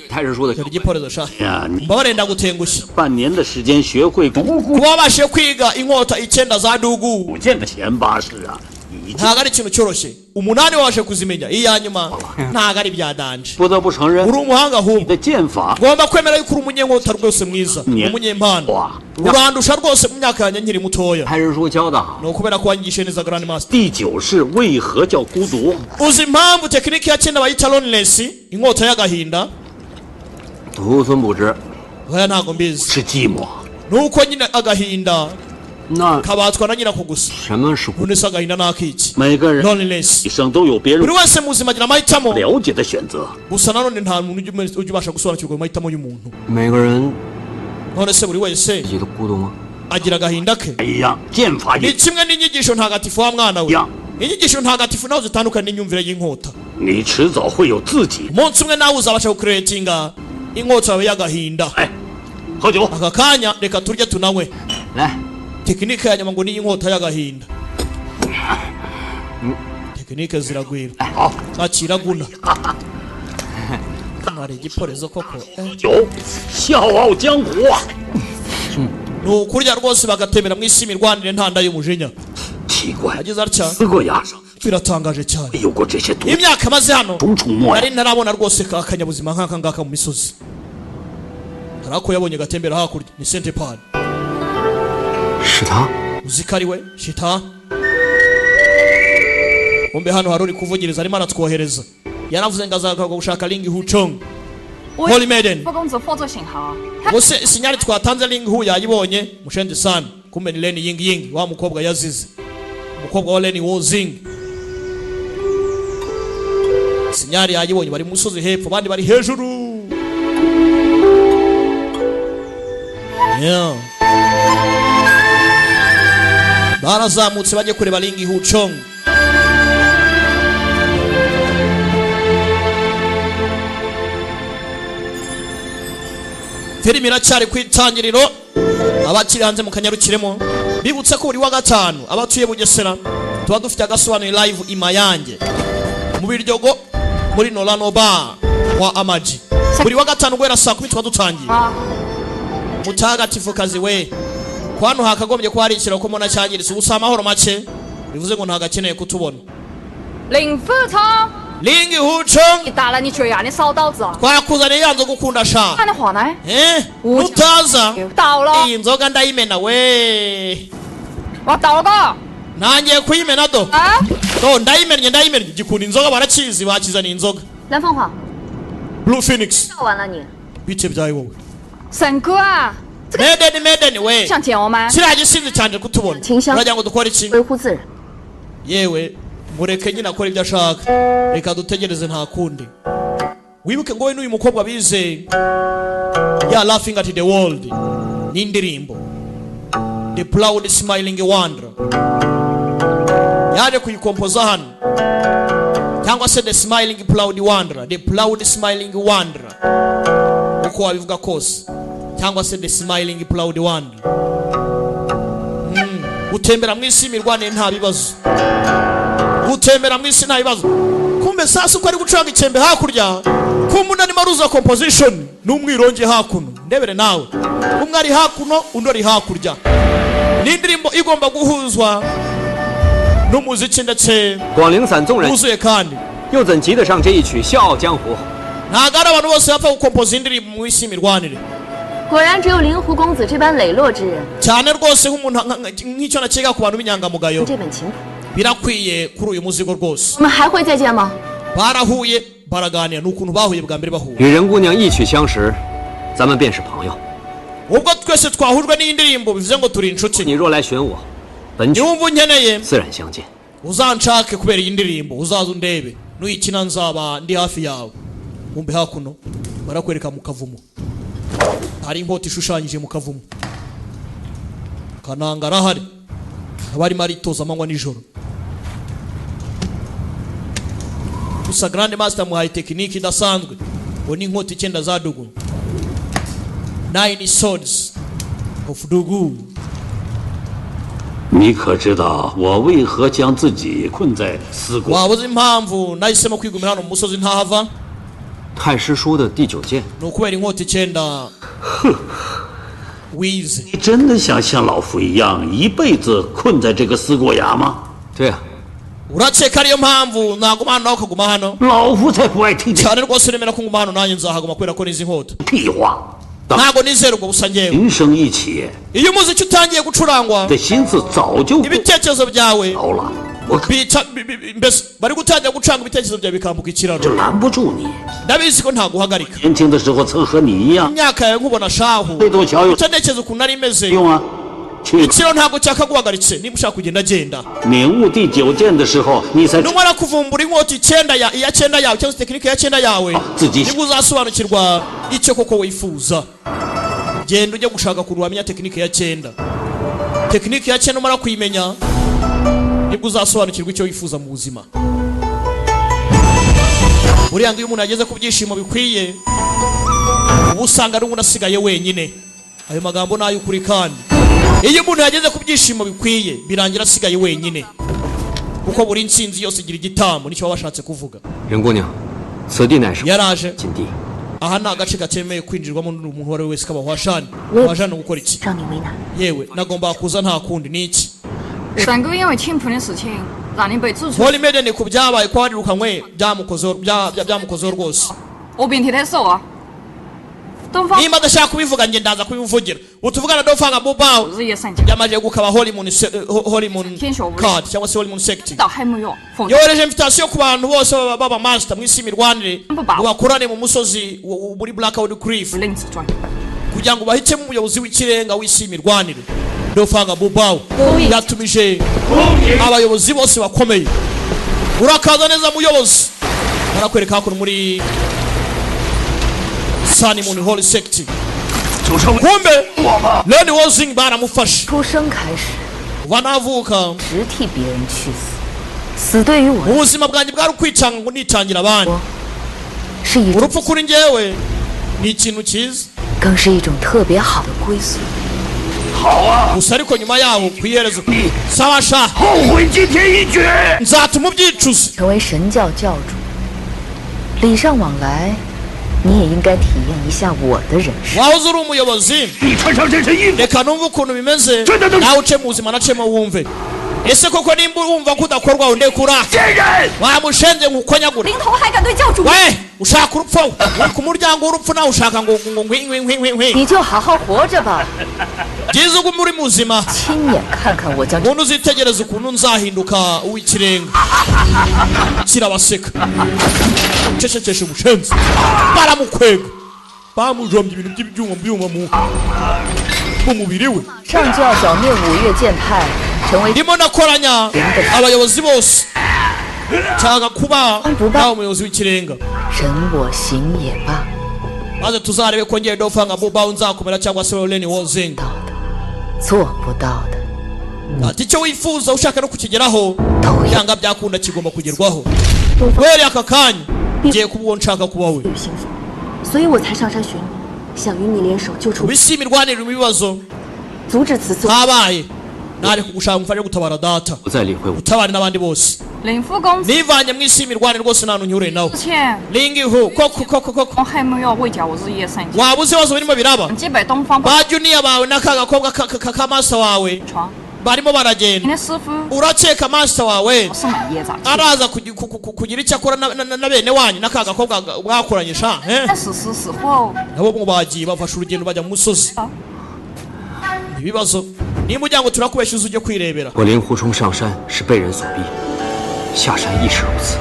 太师说的 igiporezo sha 呀，你 mbabarenda gutengushya 半年的时间学会独孤 kuba wabashije kwiga inkota 9 za dugu 古剑的前8式啊，已经 ntago ari ikintu cyoroshye 8 wabashe kuzimenya iyanyuma ntago ari byadanje 不得不承认 uri umuhanga 你 ahubwo 的剑法 ngomba kwemera yuko uri umunyenkota rwose mwiza umunyempano 哇， urandusha rwose mu myaka yanjye nkiri mutoya 太师说教的好。 ni ukubera ko wanyigishije neza Grand Master 第9式为何叫孤独？ uzi impamvu tekinike ya cyenda bayita loneliness inkota y'agahinda 徒孙不知， oya ntago mbizi 是寂寞。 nuko nyine agahinda 那 kabatswa na nyirako gusa 什么是孤？ none se agahinda ni akiki 每个人 loneliness 一生都有别人 buri wese mu buzima agira amahitamo 了解的选择。 gusa nanone nta muntu ujya ubasha gusobanukirwa amahitamo y'umuntu 每个人 none se buri wese 自己的孤独吗？ agira agahinda ke 一样，剑法 ni 也 kimwe n'inyigisho ntagatifu wa mwana we Ya. inyigisho ntagatifu naho zitandukanye n'inyumvire y'inkota 你迟早会有自己。 umunsi umwe nawe uzabasha gukuretinga inkota yawe y'agahinda 哎，喝酒。 aka kanya reka turye tunanywe 来， tekinike ya nyuma ngo ni inkota y'agahinda tekinike ziragwira 好， akiraguna hari igiporezo koko 酒，笑傲江湖啊！ ni ukurya rwose bagatemera mu isi imirwanire ntanda y'umujinya 奇怪， ageze atya 4个牙上 biratangaje cyane 没有过这些毒 imyaka maze hano 虫虫沫 nari ntarabona rwose akanyabuzima nk'aka ngaka mu misozi hari ako yabonye gatembera hakurya ni sentepani 是他。 uzi ko ari we shita umbe hano hari uri kuvugiriza arimo aratwohereza yaravuze ngo azagaruka gushaka Ling Hu Chong Holy Maiden 副公子获作信号， bose sinyari twatanze Ling Hu yayibonye Mushende San kumbe ni Leni Ying Ying wa mukobwa yazize umukobwa wa Leni Wozing sinyari yayibonye bari musozi hepfo abandi bari hejuru yeah barazamutse bajye kureba Ling Hu Chong filimi iracyari ku itangiriro abakiri hanze mu kanyarukiremo bibutse ko buri wa gatanu abatuye Bugesera tuba dufite agasobanuye live imayange mu biryogo muri Norano Bar wa Amaji buri wa gatanu guhera saa 10 tuba dutangiye mutagatifu kazi we kwano hakagombye ko hari ikiro ko mona cyangiritse gusa amahoro make bivuze ngo ntagakeneye kutubona 林副超， Ling Hu Chong 你打了你嘴啊，你烧刀子啊！ twakuzaniye yanze gukunda sha 看你火呢， utaza 倒了， iyi nzoga ndayimena we 我倒了个 nangiye kuyimena do 啊！ do ndayimennye gikunda inzoga barakizi bakizaniye inzoga 蓝凤凰， Blue Phoenix 笑完了你。 bite byawe wowe 沈哥啊， Maiden we 想见我吗？ kiriya gisinzi cyane kutubona Kinsha. uragira ngo dukore iki 维护自然。 yewe mureke nyine akora ibyo ashaka reka dutegereze nta kundi wibuke ngo we n'uyu mukobwa bize ya Laughing at the World n'indirimbo The Proud Smiling Wanderer yaje kuyikompoza hano cyangwa se The Smiling Proud Wanderer The Proud Smiling Wanderer uko wabivuga kose cyangwa se The Smiling Proud Wanderer gutembera mu isi imirwanire nta bibazo gutembera mu isi nta bibazo kumbe sasa uko ari gucanga ikembe hakurya kumuna ni maruza composition n'umwironge hakuno ndebere nawe umwe ari hakuno undi ari hakurya n'indirimbo igomba guhuzwa n'umuziki ndetse 广陵散纵人 wuzuye kandi 又怎及得上这一曲《笑傲江湖》？ ntago ari abantu bose bapfa gukompoza indirimbo mu isi imirwanire 果然只有灵狐公子这般磊落之人， cyane rwose nk'umuntu nk'icyo nakiga ku bantu b'inyangamugayo 这本琴谱。 birakwiye kuri uyu muzigo rwose 我们还会再见吗？ barahuye baraganira n'ukuntu bahuye bwa mbere bahuye 与任姑娘一曲相识，咱们便是朋友。 ubwo twese twahujwe n'iyi ndirimbo bivuze ngo turi inshuti 你若来寻我，本曲 niwumva unkeneye 自然相见。 uzanshake kubera iyi ndirimbo uzaza undebe nuyikina nzaba ndi hafi yawe wumve hakuno barakwereka mu kavumo hari inkota ishushanyije mu kavumo kananga arahari abarimo aritoza amanywa nijoro gusa Grand Master muhaye tekiniki idasanzwe ngo ni inkota 9 za Dugu 9 swords of Dugu 你可知道我为何将自己困在死国？ wabuze impamvu nahisemo kwigumira hano mu musozi ntahava 太师说的第9剑 nukubera inkota 9 wize 你真的想像老夫一样一辈子困在这个死国崖吗？ 对啊， urakeka ariyo mpamvu naguma hano nawe ukaguma hano 老夫才不爱听这 cyane rwose uremera ko nguma hano nanjye nzahaguma kubera ko nizi inkota 屁话。 ntago nizera ubwo busa ngewe 人生一起， iyo umuziki utangiye gucurangwa 的心思早就 ibitekerezo byawe 糟了，我可 mbese bari gutangira gucanga ibitekerezo byawe bikambuka ikiraro 就拦不住你。 ndabizi ko ntaguhagarika 年轻的时候曾和你一样， imyaka yawe nkubona shahu 这座桥有 utanekereza ukuntu nari imeze 用啊？去 ikiro ntabwo cyakaguhagaritse niba ushaka kugenda genda 领悟第9剑的时候，你才 numara kuvumbura inkota 9 iya 9 yawe cyangwa se tekinike ya 9 yawe 自己 nibwo uzasobanukirwa icyo koko wifuza genda ujye gushaka kuruhamya tekinike ya 9 tekinike ya 9 umara kuyimenya nibwo uzasobanukirwa icyo wifuza mu buzima buriya ngo iyo umuntu yageze ku byishimo bikwiye ubu usanga ari umuntu asigaye wenyine ayo magambo ni ay'ukuri kandi iyo umuntu yageze ku byishimo bikwiye birangira asigaye wenyine kuko buri nsinzi yose igira igitambo nicyo baba bashatse kuvuga 任姑娘，此地乃是 yaraje 禁地， aha ni agace gatemeye kwinjirwamo n'umuntu uwo ari we wese kaba washani washani gukora iki 让你为难。 yewe nagomba kuza nta kundi ni iki 三哥因为青浦的事情让你被逐出， Holy Maiden ku byabaye ko warirukanywe byamukozeho rwose 我并替他说啊。东方 niba adashaka kubivuga njye ndaza kubivugira utuvugana dofanga bubao 日夜三更， yamaze gukaba Holy Moon card cyangwa se Holy Moon sect 到海木药，否则 yohereje invitation ku bantu bose baba master mwisi mirwanire ngo bakorane mu musozi muri Blackwood Cliff 不认识专。 kugira ngo bahitemo umuyobozi w'ikirenga w'isi mirwanire dofanga bubao yatumije abayobozi bose bakomeye urakaza neza muyobozi barakwereka hakuno muri Sunny Moon Holy Sect kumbe Lenny Wozing baramufashe 出生开始 banavuka 直替别人去死，死对于我 ubuzima bwanjye bwari ukwicanga ngo nitangira abandi 是一种， urupfu kuri njyewe ni ikintu cyiza 更是一种特别好的归宿。 gusa ariko nyuma yaho ku iherezo sawa sha 后悔今天一决。 nzatuma ubyicuza 成为神教教主，礼尚往来，你也应该体验一下我的人生。 wahoze uri umuyobozi 你穿上这身衣服， reka numve ukuntu bimeze Twende, twende. nawe uce mu buzima nacemo wumve ese koko nimba wumva ko udakorwa undekura 贱人！ wamushenze nkukonyagura 临头还敢对教主？ we ushaka urupfu uri ku muryango w'urupfu nawe ushaka ngo nkwi 你就好好活着吧， byiza ugume uri muzima 亲眼看看我将这 ubundi uzitegereza ukuntu nzahinduka uw'ikirenga kirabaseka cecekesha umushenzi baramukwega bamujombye ibintu by'ibyuma mu mubiri we 上就要剿灭五岳剑派，成为 ndimo nakoranya abayobozi bose nshaka kuba nawe umuyobozi w'ikirenga 人我行也罢， maze tuzarebe ko ngiye dofanga bubaho nzakomera cyangwa se Lenny Wozing 到的做不到的 ati icyo wifuza ushaka no kukigeraho 都要 yanga byakunda kigomba kugerwaho were aka kanya ngiye kuba uwo nshaka kuba we 幸福，所以我才上山寻你，想与你联手救出， ubisi imirwanire mu bibazo 阻止此次。 habaye nari kugushaka umufasha guttabara data 不再理会我。 utabare n'abandi bose 灵府公子 nivanye mu isi imirwanire rwose nta ntunyure nawe 之前 lingihu koko 用海木药为教我日夜三更， waba uzi ibibazo birimo biraba 击败东方不 ba juniya bawe n'aka gakobwa ka master wawe 床。 barimo 你 baragenda 的师傅 urakeka master wawe 是满业长， araza kugira icyo akora na bene wanyu n'aka gakobwa mwakoranye sha 但是死死后， nabo ngo bagiye bafashe urugendo bajya mu musozi ibibazo nimba ujya ngo turakubeshyuza ujye kwirebera 我令狐冲上山是被人所逼，下山亦是如此。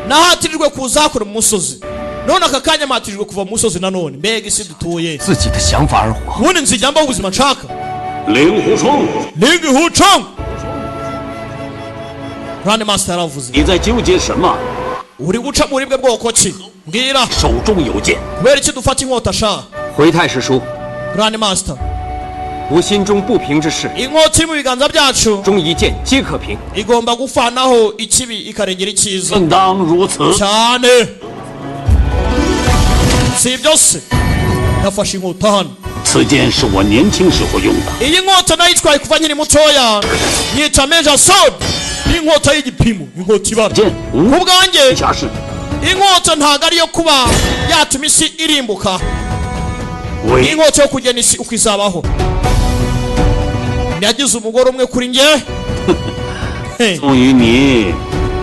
nahatirijwe kuza hakora mu musozi none aka kanya mpatirijwe kuva mu musozi nanone mbega isi dutuye 自己的想法而活。 ubundi nzijya mbaho ubuzima nshaka 令狐冲， lingihucang Grand Master yaravuze 你在纠结什么？ uri guca muri bwe bwoko ki mbwira 手中有剑， kubera iki dufata inkota sha 回太师叔， Grand Master 吾心中不平之事， inkota iri mu biganza byacu 中一剑皆可平。 igomba gufanaho ikibi ikarengera icyiza 正当如此。 cyane si ibyo se nafashe inkota hano 此剑是我年轻时候用的， iyi nkota nayitwaye kuva nkiri mutoya nyita Major Sword inkota y'igipimo inkota ibara ku bwanjye inkota ntabwo ariyo kuba yatuma isi irimbuka inkota yo kugena isi uko izabaho nagize umugore umwe kuri njye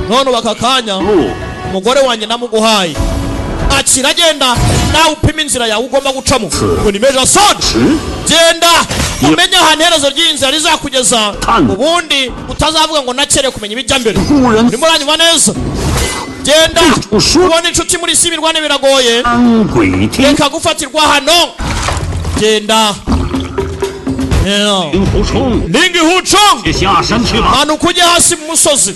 none ubu aka kanya umugore wanjye namuguhaye akira agenda nawe upima inzira yawe ugomba gucamo ngo ni Major Sword genda umenye ahantu iherezo ry'inzira rizakugeza ubundi utazavuga ngo nakere kumenya ibijya mbere urimo uranyuma neza genda ubona inshuti muri isi imirwane biragoye reka gufatirwa hano genda Lingi Huchong hano kujye hasi mu musozi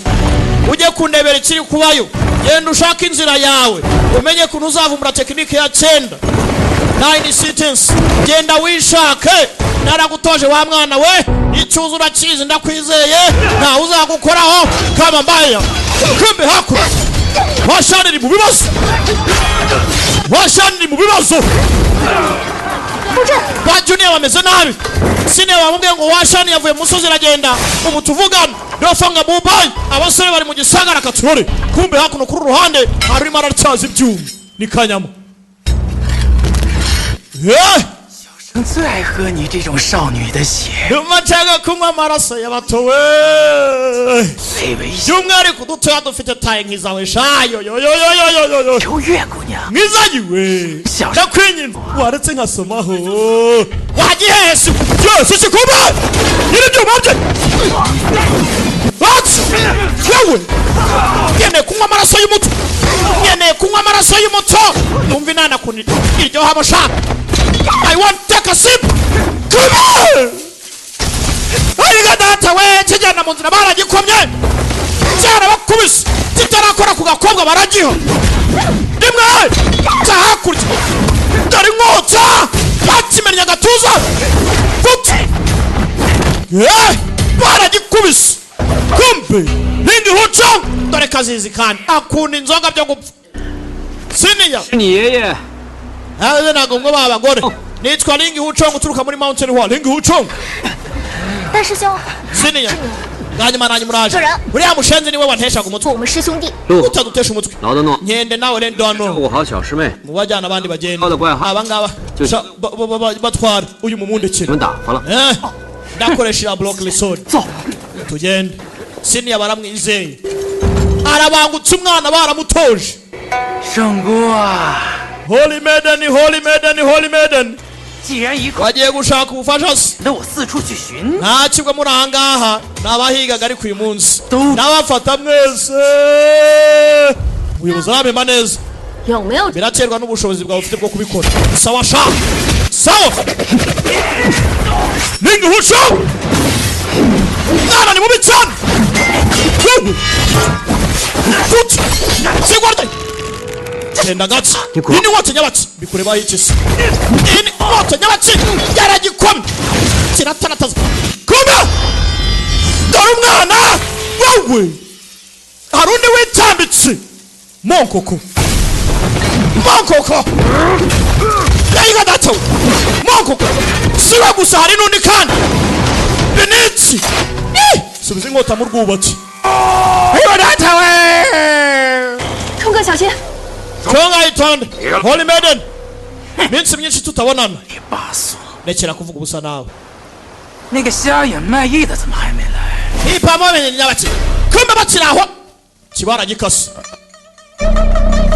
ujye kundebera ikiri kubayo genda ushaka inzira yawe umenye kuntu uzavumbura tekinike ya 9 sitens genda wishake naragutoje wa mwana we icyuzo urakizi ndakwizeye nta uzagukoraho kama mbaya kumbe hakura washaniri mu bibazo ba Junior bameze nabi sine bamubwiye ngo washani yavuye musozi iragenda ubu tuvugana ndofanga Dubai abasore bari mu gisagara katurore kumbe hakuno kuri ruhande harimo aracyaza ibyuma ni kanyama 最爱喝你这种少女的血。 Umachaga kunywa amaraso y'abatowe. By'umwihariko dutoya dufite taye nk'izawe shayo yo. 秋月姑娘。 Nk'izayiwe. Ndakwinye waretse nkasomaho. Wagihese. Cyose kikuba. Nyiribyo mabye. What? Yewe. Ngene kunywa amaraso y'umuto. Ngene kunywa amaraso y'umuto. Numva inana kunira. Iryo habashaka. I want to take a sip. Come on. Ayiga data we kijana mu nzira baragikomye. Cyara bakubise. Kitarakora ku gakobwa baragiho. Rimwe. Cyahakurya. Dore nkota. Bakimenya gatuza. Futi. Baragikubise. Kumbe. Lingi Huchong. Dore kazizi kandi. Akunda inzoga byo gupfa. Siniya. Ni yeye. Hawe nago ngo babagore. Nitwa Lingi Huchong uturuka muri Mountain Hall. Lingi Huchong. 大师兄， Siniya. Nganyuma nanyi muraje. Uriya mushenzi niwe wanteshaga umutwe. 我们师兄弟。 Utadutesha umutwe. 劳德诺。 Ngende nawe rendo hano. 我好小师妹。 Mubajyana abandi bagenda. 好的乖哈。 Abangaba. Batwara uyu mumundekere. 你们打发了。 Ndakoresha block sword. 走。 Tugende. Siniya baramwizeye. Arabangutse umwana baramutoje. 圣姑啊！ Holy Maiden, Holy Maiden, Holy Maiden. 既然一块， Wagiye gushaka ubufasha se. 那我四处去寻。 Nta kibwa muri ahangaha nabahigaga ari kuyu munsi. Nabafata mwese. Ubuyobozi arabemba neza. 有没有？ Biraterwa n'ubushobozi bwawe ufite bwo kubikora. Sawa sha. Sawa. Lingi Huchong. Nana ni mubi cyane. Futi. Sigwarde. Genda gatsi. Ini wote nyabatsi. Bikureba iki se. Ini wote nyabatsi. Yaragikomye. Kiratarataza. Kuma. Dore umwana. Wowe. Harundi witambitse. Monkoko. Monkoko. Yayiga dato. Monkoko. Siwa gusa hari nundi kandi. Benitsi. Subiza inkota mu rwubatsi. Ayo data we. 冲哥小心。 Chonga itonde. Holy Maiden. Minsi myinshi tutabonana. 巴索， Nekera kuvuga ubusa nawe. 那个瞎眼卖艺的怎么还没来？ Ipamo amenye nyabaki. Kumbe bakiraho. Kibara gikase.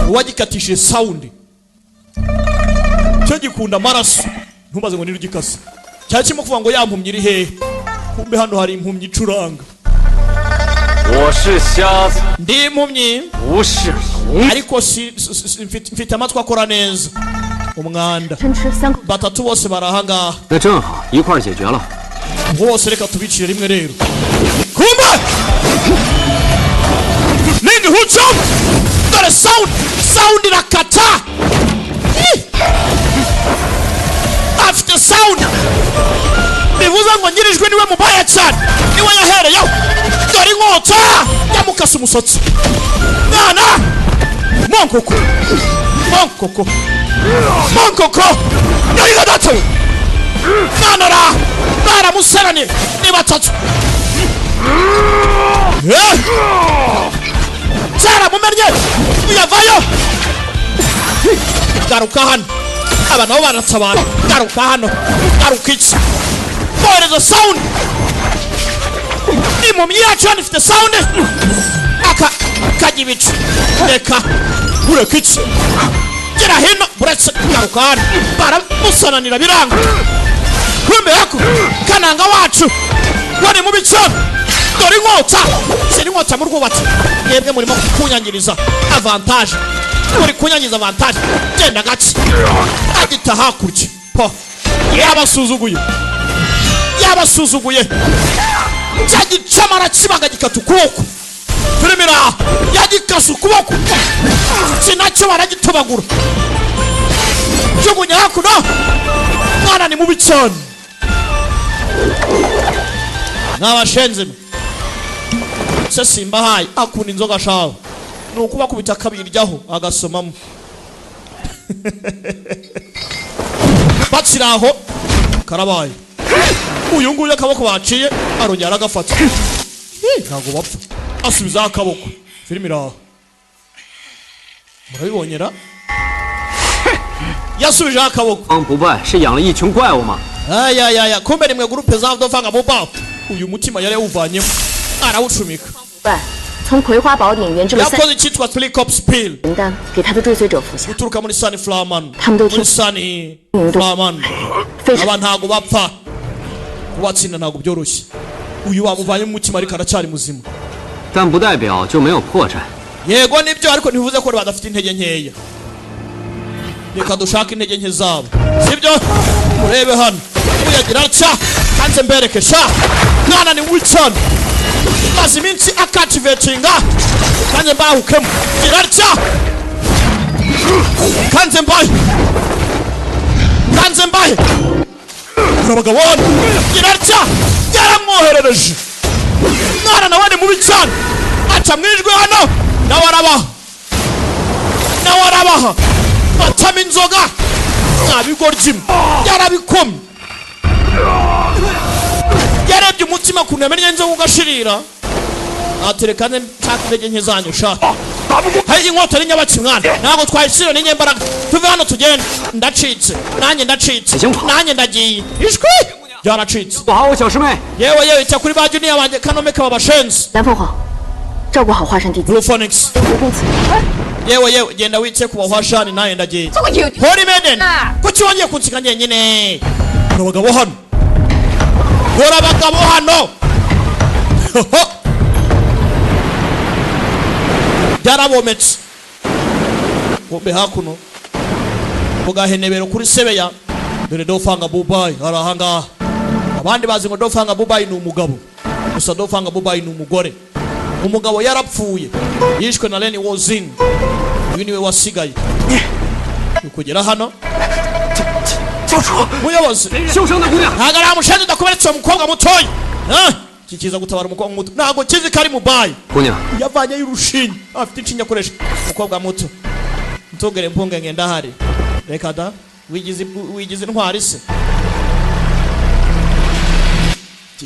Uwagikatishije sound. Cyo gikunda maraso. Ntumbaze ngo ni rugikase. Cyakimo kuvuga ngo yampumye iri hehe. Kumbe hano hari impumyi icuranga. 我是瞎子， Ndi impumyi. 不是聋。 Ariko mfite amatwi akora neza. Umwanda. 真吃3口。 Batatu bose barahanga. 那正好，一块儿解决了。 Bose reka tubicire rimwe rero. Kumbe. Lingi Huchong. Dore sound irakata. After sound. cyane niwe yahereyeho dore inkota yamukase umusatsi mwana monkoko yoyiga data mwana ra baramuseranye ni batatu cyaramumenye uyavayo garuka hano aba nabo baratabara garuka hano garuka iki bohereza sound impumyi yacu hano ifite sound kajya ibicu reka ureka iki gera hino buretse garuka hano baramusananira biranga kumbe yako kananga wacu wari mu bicana dore inkota seri inkota mu rwubatse mwebwe murimo kunyangiriza avantage muri kunyangiza avantage genda gace agita hakurya po yabasuzuguye cyagicamara kibaga gikata ukuboko turimira yagikase ukuboko sinacyo baragitobagura jugunya hakuno mwana ni mubi cyane n'abashenze se simba hayi akunda inzoga shawe nukuba kubita kabiryaho agasomamo batsiraho karabaye uyu nguyu akaboko baciye arongera agafata ntago bapfa asubiza akaboko filime iraho murabibonyera yasubije akaboko 不败是养了一群怪物吗？ aya kumbe nimwe groupe za dovanga mobile uyu mutima yari uvanyemo arawucumika 败从葵花宝典研制了yakoze cyitwa Three Cups Pill 灵丹给他的追随者服下 uturuka muri Sunflower Man 他们都听 muri Sunflower Man aba ntago bapfa kubatsinda ntago byoroshye uyu wamuvanye mu mutima ariko aracyari muzima 但不代表就没有破绽。 yego nibyo ariko ntivuze ko badafite intege nkeya reka dushaka intege nke zabo sibyo urebe hano uyagira cya kanze mbereke sha mwana ni wicana maze iminsi akativetinga kanze mbahukemo gira cya kanze mbahe urabagabona gira cya yaramwoherereje mwana nawe ni mubi cyane aca mwijwe hano nawe arabaha batama inzoga nabigorjim yarabikomye yarebye umutima kunemenye inzoga ugashirira aterekane cyakirege nke zanyu sha hari inkota ni nyabaki mwana ntago twayisira ni nyembaraga tuve hano tugende ndacitse nanjye ndagiye ishwi yaracitse 不好，我小师妹。 yewe cya kuri ba junior wanjye kanome kaba bashenze 蓝凤凰照顾好华山弟子 Blue Phoenix 不共此 yewe genda witse ku bahwashani naye ndagiye Holy Maiden kuki wongeye kunsika nyenyine urabagabo hano yarabometse bombe hakuno ugahenebero kuri sebeya dore dofanga bubayi arahanga abandi bazi ngo dofanga bubayi ni umugabo gusa dofanga bubayi ni umugore umugabo yarapfuye yishwe na Lenny Wozin uyu niwe wasigaye ukugera hano muyobozi ntago ari amushenze ndakuberetse umukobwa mutoya kikiza gutabara umukobwa muto ntago kizi kari mubayi yavanye y'urushinge afite inshinge akoresha umukobwa muto ntugere mpunge ngenda hari reka da wigize intwari se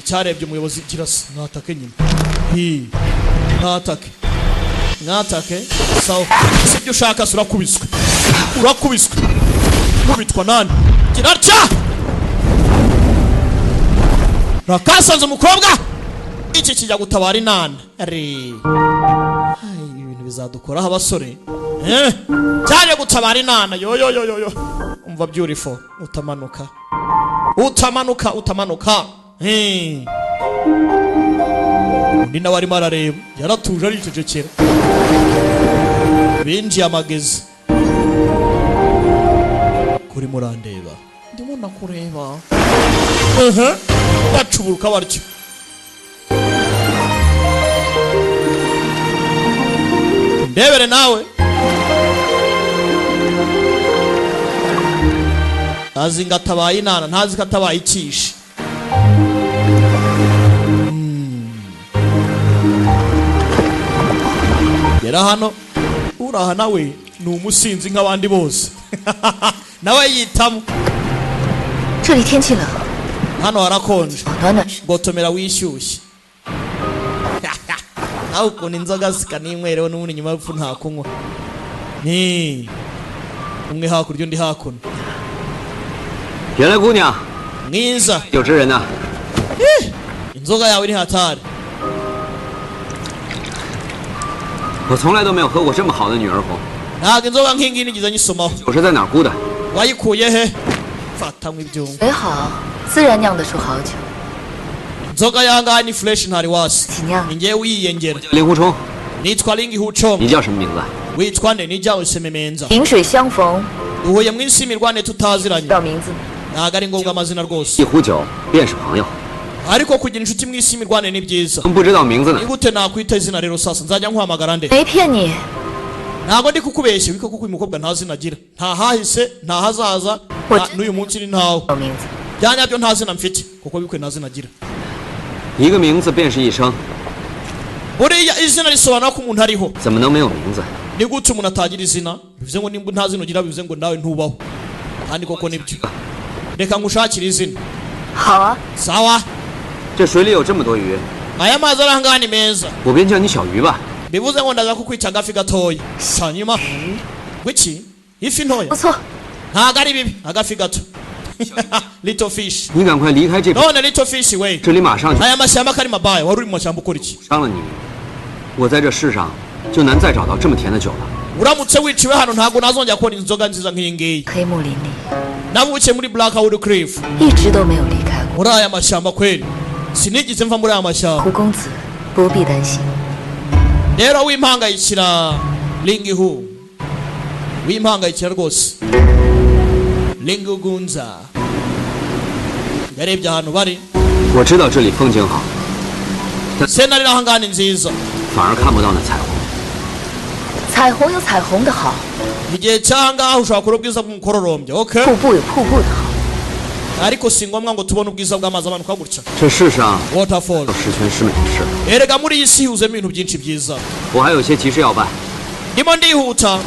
cyarebye umuyobozi kirasa natake nyine natake sawa sibyo ushaka urakubiswe mubitwa nani kirarya rakasanze umukobwa iki kijya gutabara inana ibintu bizadukoraho abasore cyaje gutabara inana yo umva beautiful utamanuka undi nawe arimo arareba yaratuje aricecekera binjiye amagezi kuri murandeba ndimo nakureba bacuburuka baryo ndebere nawe azi ngo atabaye inana ntazi ko atabaye ikishi rero hano uraha nawe ni umusinzi nk'abandi bose nawe yitamo 这里天气冷， hano harakonje 暖暖身。 gotomera wishyushye nawe ukuntu inzoga zikaninywerewe n'ubundi nyuma y'urupfu nta kunywa ni umwe hakurya undi hakuno 原来姑娘 mwiza 有知人呐、 inzoga yawe ni hatari 我从来都没有喝过这么好的女儿红， ntabwo inzoga nk'ingiyi nigeze nyisomaho 酒是在哪儿估的？ wayikuye he fatanywe ibyuma 水好，自然酿得出好酒。 inzoga yangahe ni fresh ntari wasi 起酿 ni ngewe uyiyengera 令狐冲， nitwa lingi huchom 你叫什么名字？ witwa nde nijyawe sememenza 萍水相逢， duhuye mu isi imirwane tutaziranye 叫名字。 ntabwo ari ngombwa amazina rwose 一壶酒便是朋友， ariko kugira inshuti mu isi imirwane ni byiza 不知道名字呢 ni。gute nakwita izina rero sasa nzajya nkuhamagara nde 没骗你， ntabwo ndi kukubeshya wiko kuko uyu mukobwa nta zina agira nta hahise nta hazaza n'uyu munsi ni ntawe 叫名字。 byanyabyo nta zina mfite kuko bikwe nta zina agira 一个名字便是一生， buriya izina risobanura ko umuntu ariho 怎么能没有名字？ ni gute umuntu atagira izina bivuze ngo nimba nta zina ugira bivuze ngo nawe ntubaho kandi koko nibyo reka ngushakire izina 好啊， sawa 这水里有这么多鱼， aya mazi ari ahangaha ni meza 我便叫你小鱼吧。 bivuze ngo ndaza kukwita agafi gatoya hanyuma gwiki ifi ntoya 不错， ntabwo ari bibi agafi gato little fish 你赶快离开这边， none little fish we 这里马上就 aya mashyamba kari mabaya wari uri mu mashyamba ukora iki 伤了你，我在这世上就难再找到这么甜的酒了。 uramutse wiciwe hano ntabwo nazongera kubona inzoga nziza nk'iyi ngiyi 黑木林里 navukiye muri blackwood cliff 一直都没有离开过。 muri aya mashyamba kweli sinigeze mva muri aya mashyamba 胡公子不必担心， rero wimpangayikira lingihu wimpangayikira rwose lingugunza yarebye ahantu bari 我知道这里风景好， sena riri ahangaha ni nziza 反而看不到那彩虹。 彩虹有彩虹的好， igihe cy'ahangaha ushobora kubona ubwiza bw'umukororombya okay 瀑布有瀑布的好。 ariko si ngombwa ngo tubone ubwiza bw'amazi amanuka gutya 这世上 waterfall 有十全十美的事， erega muri iyi si huzuyemo ibintu byinshi byiza 我还有些急事要办。 ndimo ndihuta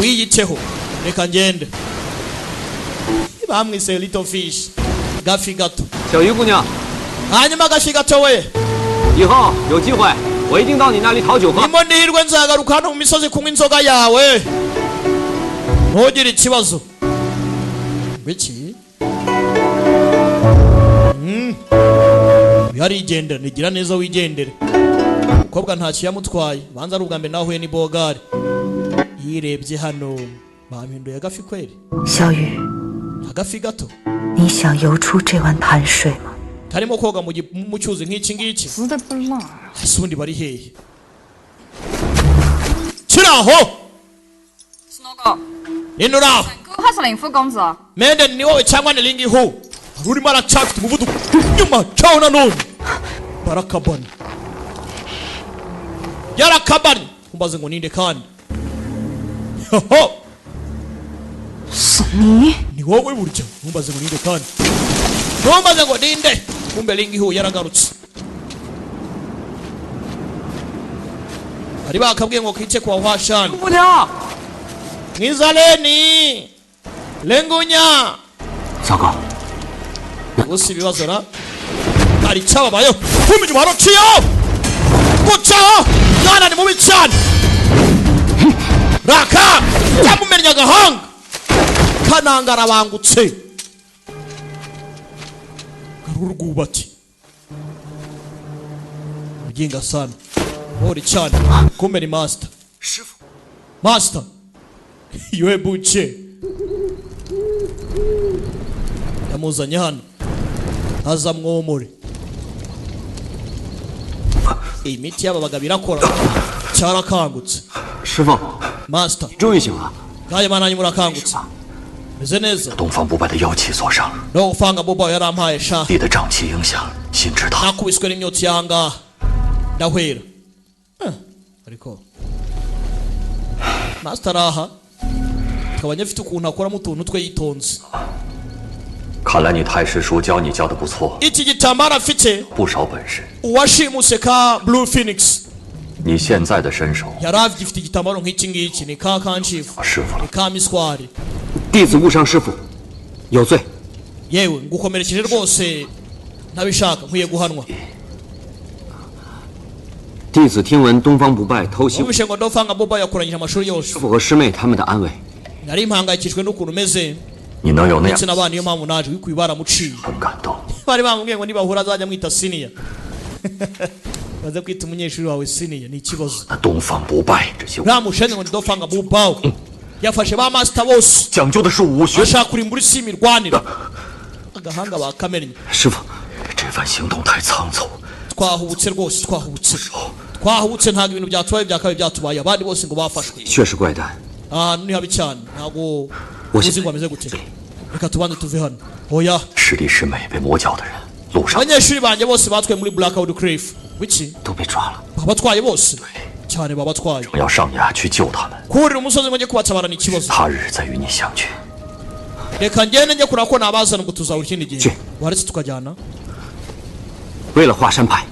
wiyiteho reka ngende bamwise little fish gafi gato 小鱼姑娘， hanyuma agafi gato we 以后有机会我一定到你那里讨酒喝。 ndimo ndihirwe nzagaruka hano mu misozi kunywa inzoga yawe ntugire ikibazo biki yarigendera nigira neza wigendere umukobwa ntacyo yamutwaye banza ari ubwa mbere nahuye ni bogari yirebye hano bampinduye agafi kweli 小雨， agafi gato 你想游出这湾潭水吗？ karimo koga mu cyuzi nk'iki ngiki 实在不辣。 ese ubundi bari hehe kiri aho 是那个 ninde uri aho 哥还是林副公子啊？ mende ni wowe cyangwa ni lingi hu hari urimo aracafite umuvuduko nyuma caho nanone barakabani yarakabani umbaze ngo ninde kandi hoho 是你？ ni wowe burya umbaze ngo ninde kandi numbaze ngo ninde kumbe lingi hu yaragarutse bari bakabwiye ngo kice kwa washani 姑娘， mwizaleni lengunya 糟糕， gusa ibibazo ra hari icyababayeho kumbe inyuma haraciyo gucaho mwana ni mubi cyane raka yamumennye agahanga kananga arabangutse garura urwubati uginga sana hori cyane kumbe ni master master yowe buce yamuzanye hano aza mwomore imiti y'aba bagabo irakora cyarakangutse 师傅， master 终于醒了。 kaje bananye murakangutse meze neza 东方不败的妖气所伤， no ufanga bobo yarampaye sha 你的瘴气影响，心知道。 nakubiswe n'imyotsi y'ahangaha ndahwera ariko master araha kabanya afite ukuntu akoramo utuntu twe yitonze 看来你太师叔教你教的不错， iki gitambaro afite 不少本事。 uwashimuse ka blue phoenix 你现在的身手， yaravye igitambaro nk'iki ngiki ni ka kanshifu ni ka miswari 弟子误伤师傅，有罪。 yewe ngukomerekeje rwose ntabishaka nkwiye guhanwa 弟子听闻东方不败偷袭， ubishe ngo ndofanga boba yakoranyije amashuri 师 yose 傅和师妹他们的安危， nari mpangayikishijwe n'ukuntu umeze 你能有那样， ndetse n'abana niyo mpamvu naje wikuye baramuciye 很感动。 bari bambwiye ngo nibahura azajya mwita siniya baze kwita umunyeshuri wawe siniya ni ikibazo 那东方不败这些 ramushene ngo ndofanga boba yafashe ba master bose 讲究的是武学。 ashaka kurimbura isi imirwanire agahanga bakamennye 师傅，这番行动太仓促， twahubutse rwose twahubutse ntabwo ibintu byatubaye byakabaye byatubaye abandi bose ngo bafashwe 确实怪诞。 ahantu ni habi cyane ntabwo uzi ngo ameze gute reka tubanze tuve hano oya 师弟师妹被魔教的人路上 abanyeshuri banjye bose batwaye muri Blackwood Cliff wiki 都被抓了， babatwaye bose cyane babatwaye 正要上崖去救他们， kurira umusozi ngo njye kubatabara ni ikibazo 他日再与你相聚。 reka ngende njye kurako nabazana ngo tuzahura ikindi gihe waretse tukajyana 为了华山派，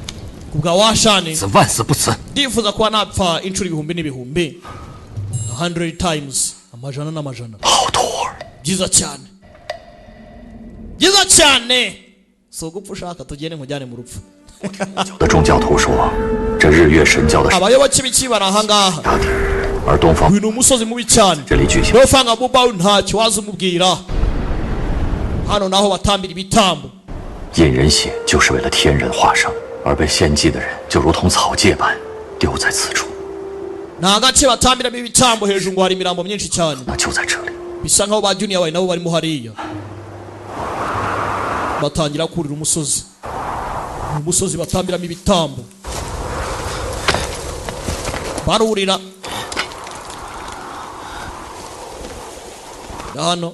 kubwa washane 子万死不辞。 ndifuza kuba napfa inshuro ibihumbi n'ibihumbi 100 times amajana n'amajana 好徒儿， byiza cyane byiza cyane si ugupfa ushaka tugende nkujyane mu rupfu 有的众教徒说，这日月神教的 abayoboke b'iki bari ahangaha 大地，而东方 uyu ni umusozi mubi cyane 这里举行 ndofanga bubawe ntacyo waza umubwira hano naho batambira ibitambo 饮人血，就是为了天人化生，而被献祭的人就如同草芥般丢在此处。 ni agace batambiramo ibitambo hejuru ngo hari imirambo myinshi cyane 那就在这里， bisa nkaho ba junior bawe nabo barimo hariya batangira kurira umusozi umusozi batambiramo ibitambo barurira hano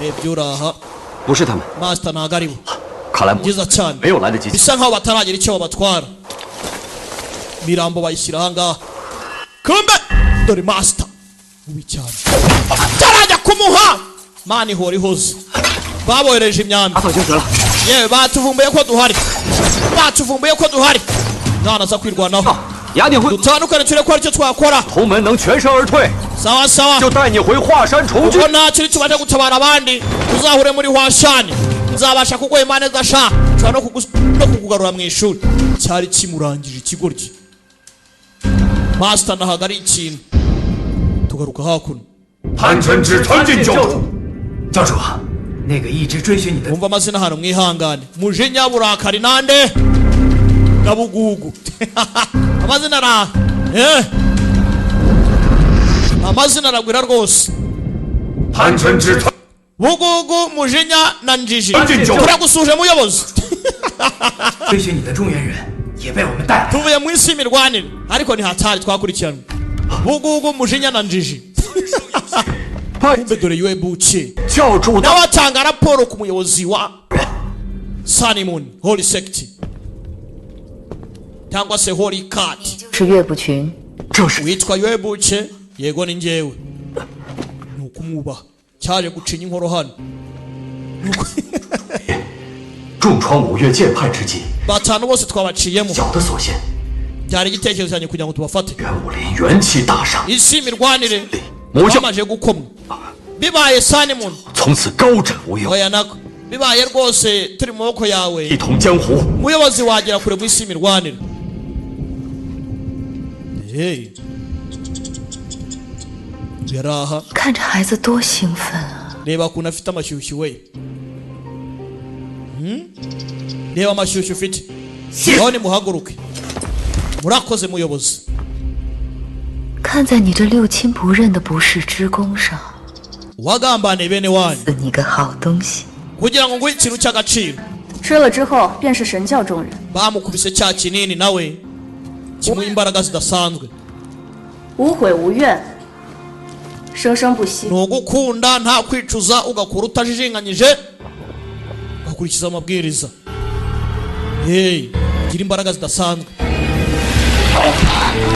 rebye uraha 不是他们， master ntago ari bo 看来 byiza cyane 没有来得及。 bisa nkaho bataragira icyo babatwara imirambo bayishyira ahangaha kumbe dore master mubi cyane atarajya kumuha mani ihora ihoze babohereje imyambi 打草惊蛇了。 yewe batuvumbuye ko duhari mwana aza kwirwanaho 雅典会 dutandukane turebe ko aricyo twakora 同门能全身而退， sawa sawa 就带你回华山重聚。 ubwo nta kintu kibasha gutabara abandi tuzahure muri washani nzabasha kuguha imana zidasha nshobora no kukugarura mu ishuri cyari kimurangije ikigoryi master nahaga ari ikintu tugaruka hakuno 潘辰只传进教主， 教主，那个一直追寻你的 umva amazina hano mwihangane mujinya burakari nande gabugugu amazina ara amazina aragwira rwose 潘辰只传 bugugu mujinya na njiji 进教主， turagusuje muyobozi 追寻你的中原人也被我们带来。 tuvuye mu isi y'imirwanire ariko ntihatari twakurikiranwe bugugu mujinya na njiji kumbe dore yewe buke 教主的 nawe atanga raporo ku muyobozi wa Sunnymoon Holy Sect cyangwa se Holy Cat 是岳不群， witwa yewe buke yego ni njyewe ni ukumwubaha cyaje gucinya inkoro hano 重创五岳剑派之际， batanu bose twabaciyemo 小的所献， byari igitekerezo cyanjye kugira ngo tubafate 元武林元气大伤， isi y'imirwanire 魔教 twamaze gukomwa bibaye Sunnymoon 从此高枕无忧， oya nako bibaye rwose turi mu maboko yawe 一统江湖。 umuyobozi wagera kure mu isi y'imirwanire hey yaraha 看着孩子多兴奋啊！ reba ukuntu afite amashyushyu we reba amashyushyu ufite naho nimuhaguruke murakoze muyobozi 看在你这六亲不认的不世之功上， wagambaniye bene wanyu 赐你个好东西。 kugira ngo nguhe ikintu cy'agaciro 吃了之后便是神教中人。 bamukubise cya kinini nawe kimuha imbaraga zidasanzwe 无悔无怨，生生不息。 ni ugukunda nta kwicuza ugakura utajijinganyije ugakurikiza amabwiriza hey gira imbaraga zidasanzwe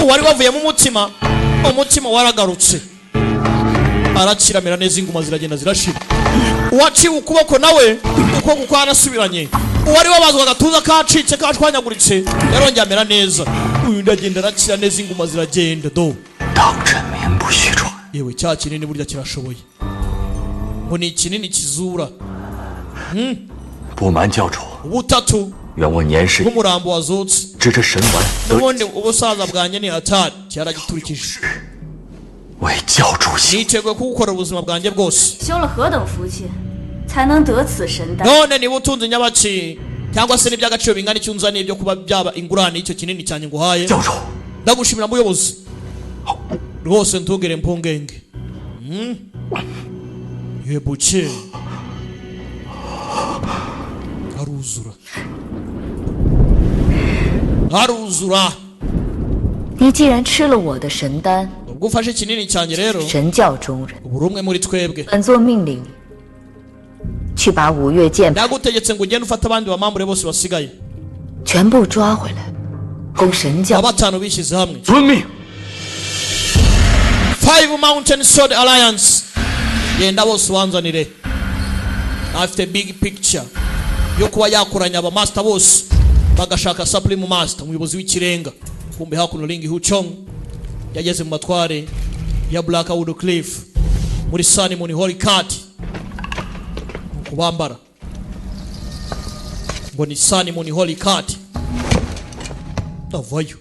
wari wavuyemo umutima waragarutse arakiramira neza inguma ziragenda zirashira uwaciwe ukuboko nawe ukuboko kwanasubiranye uwari wabazwa agatuza kacitse kashwanyaguritse yarongera amera neza. Uyu ndagenda arakira neza, inguma ziragenda do. Yewe cya kinini burya kirashoboye. Ngo ni kinini kizura. 不瞒教主， ubutatu 原我年事 nk'umurambo wazutse 值这神丸， n'ubundi ubusaza bwanjye ni hatari cyaragiturikije 为教主行。 niteguye kugukorera ubuzima bwanjye bwose. 修了何等福气，才能得此神丹？ none niba utunze nyabaki cyangwa se n'iby'agaciro bingana icyo unzaniye byo kuba byaba ingurane y'icyo kinini cyane nguhaye, ndagushimira muyobozi rwose, ntugire mpungenge. yebuke aruzura. 你既然吃了我的神丹， ubwo ufashe kinini cyane rero 神教中人， buri umwe muri twebwe 本座命令你去把五岳剑派 ndagutegetse ngo ugende ufate abandi bamambure bose basigaye 全部抓回来，供神教。 abatanu bishyize hamwe. 遵命。 Five Mountain Sword Alliance, genda bose wanzanire. Afite big picture yo kuba yakoranya aba master bose bagashaka Supreme Master, umuyobozi w'ikirenga. Kumbe hakuno Ling Huchong yageze mu matware ya Blackwood Cliff muri Sun Moon Holy Card kubambara ngo ni Sun Moon Holy Card. Ndavayo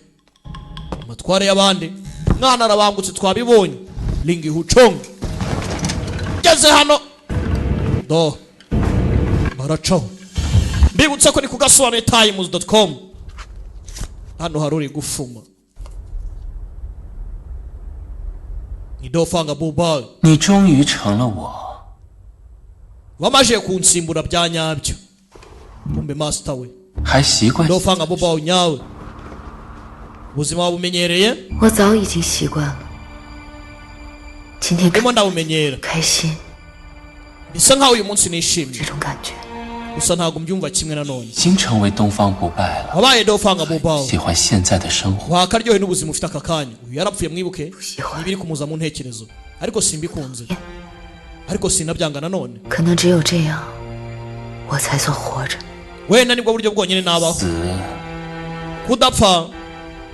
matware y'abandi mwana arabangutse twabibonye. Ling Huchong geze hano do baracaho. Mbibutsa ko ni kugasobanuye times.com. hano haruri gufuma ni dofanga bubal. 你终于成了我， wamaje kunsimbura bya nyabyo. Kumbe master we 还习惯 dofanga bubal nyawe ubuzima wabumenyereye. 我早已经习惯了，今天 ndimo ndabumenyera 开心 bisa nkaho uyu munsi nishimye 这种感觉。 gusa ntabwo mbyumva kimwe nanone. 已经成为东方不败了， wabaye dofanga bubal 喜欢现在的生活。 wakaryohe n'ubuzima ufite aka kanya. Uyu yarapfuye mwibuke, nibiri kumuza mu ntekerezo, ariko simbikunze, ariko sinabyanga nanone. 可能只有这样，我才算活着。 wenda nibwo buryo bwonyine nabaho. 死 kudapfa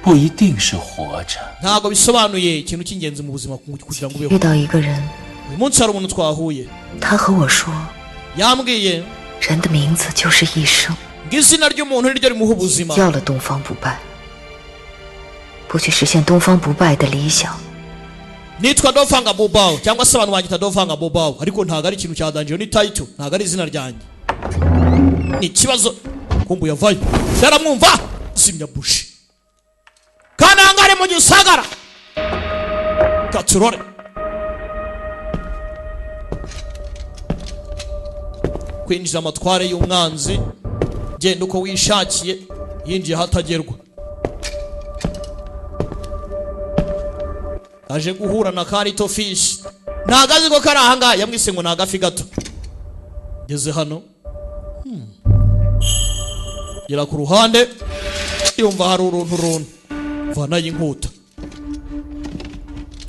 不一定是活着。 ntabwo bisobanuye ikintu cy'ingenzi mu buzima kugira ngo ubeho. 遇到一个人， uyu munsi hari umuntu twahuye 他和我说， yambwiye 人的名字就是一生。 ngo izina ry'umuntu niryo rimuha ubuzima. 要了东方不败，不去实现东方不败的理想。 nitwa dofanga bubao cyangwa se abantu banyita dofanga bubao, ariko ntabwo ari ikintu cyadangiye, ni title, ntabwo ari izina ryanjye. ni ikibazo. kumbu yavayo yaramwumva zimya bushi kanangare mu gisagara katurore. kwinjiza amatware y'umwanzi, genda uko wishakiye, yinjiye hatagerwa. aje guhura na Karito Fish, nagazi ko kari ahanga, yamwise ngo nagafi gato. Geze hano gira ku ruhande, yumva hari uruntu vana y'inkuta.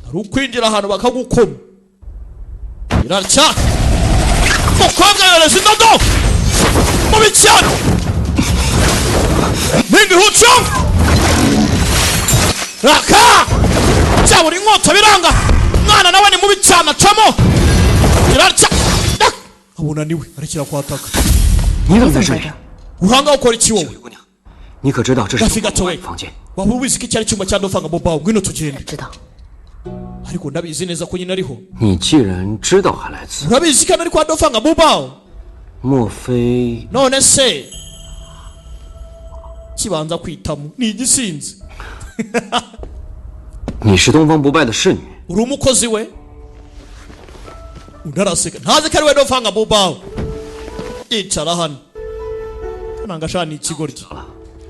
hari ukwinjira ahantu bakagukoma iracya mukobwa yoreza indodo mu bicyano. Ling Huchong raka cyabura inkota biranga, mwana nawe ni mubi cyane acamo iracya. abona niwe arekera kwataka. 你怎么在这里？ uhanga ukora iki wowe? 你可知道这是 gafi gato we 房间？ waba ubizi ko iki ari icyumba cya dofanga bubao? ngwino tugende. 知道。 ariko ndabizi neza ko nyine ariho. 你既然知道还来此， urabizi ko ari kwa dofanga bubao? 莫非 none se kibanza kwitamo ni igisinzi? 你是东方不败的侍女？ uri umukozi we? undaraseka ntazi ko ari we dofanga bubao. yicara hano kananga shani ikigoryi.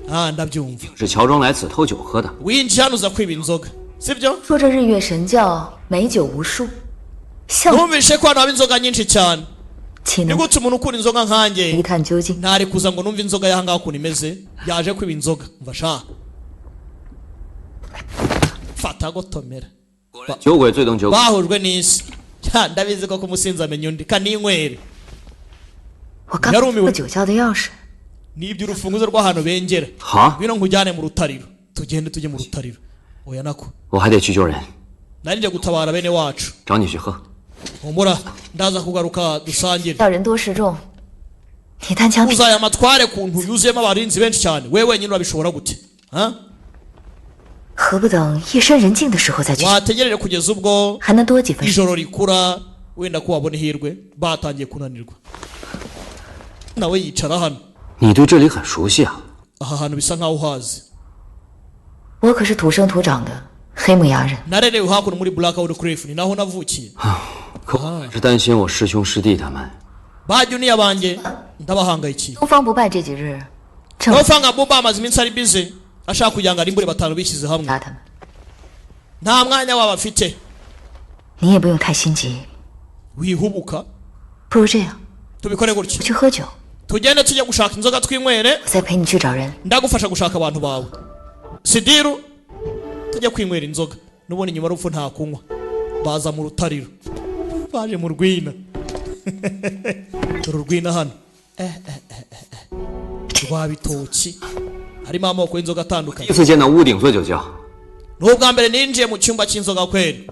ndabyumva. 是乔装来此偷酒喝的。 winjiye hano uza kwiba inzoga sibyo? 说这日月神教美酒无数，像 numvise ko hano haba inzoga nyinshi cyane. 岂 ni 能 gute umuntu ukunda inzoga nkanjye 一探究竟？ ntari kuza ngo numve inzoga y'ahangaha ukuntu imeze, yaje kwiba inzoga. mva sha fata gotomera. 酒鬼最懂酒鬼。 bahujwe n'isi. ndabizi ko kumusinza amenya undi kaninywere. 我刚喝酒窖的钥匙， nibyo urufunguzo rw'ahantu bengera. 好， Bino nkujyane mu rutariro. Tugende tujye mu rutariro. Oya nako. 我还得去救人， Nari nje gutabara bene wacu. 找你去喝。 Humura ndaza kugaruka dusangire. 要人多势众，你单枪匹 Uzaya amatware kuntu yuzuyemo abarinzi benshi cyane. Wewe wenyine urabishobora gute? Ha? 何不等夜深人静的时候再去？ Wategerere kugeza ubwo 还能多几分时？ ijoro rikura wenda ko wabona ihirwe batangiye kunanirwa. Nawe yicara hano. 你对这里很熟悉啊？ Aha hantu bisa nkaho uhazi. 我可是土生土长的黑木崖人。 Narerewe hakuno muri Blackwood Cliff ni naho navukiye. 可我还是担心我师兄师弟他们。 Ba junior banjye ndabahangayikiye. 东方不败这几日， Nofanga Boba amaze iminsi ari busy ashaka kugira ngo arimbure batanu bishyize hamwe. 他们， Nta mwanya waba afite. 你也不用太心急。 Wihubuka. 不如这样， Tubikore gutya. 我去喝酒， Tugende tujye gushaka inzoga twinywere. 我再陪你去找人。 Ndagufasha gushaka abantu bawe. Sidiru tujye kwinywera inzoga. Nubone nyuma rupfu nta kunywa. Baza mu rutariro. Baje mu rwina. Rurwina hano. Rwa bitoki. Harimo amoko y'inzoga 第 atandukanye. 一次见到屋顶醉酒窖， N'ubwa mbere ninjiye mu cyumba cy'inzoga kweri.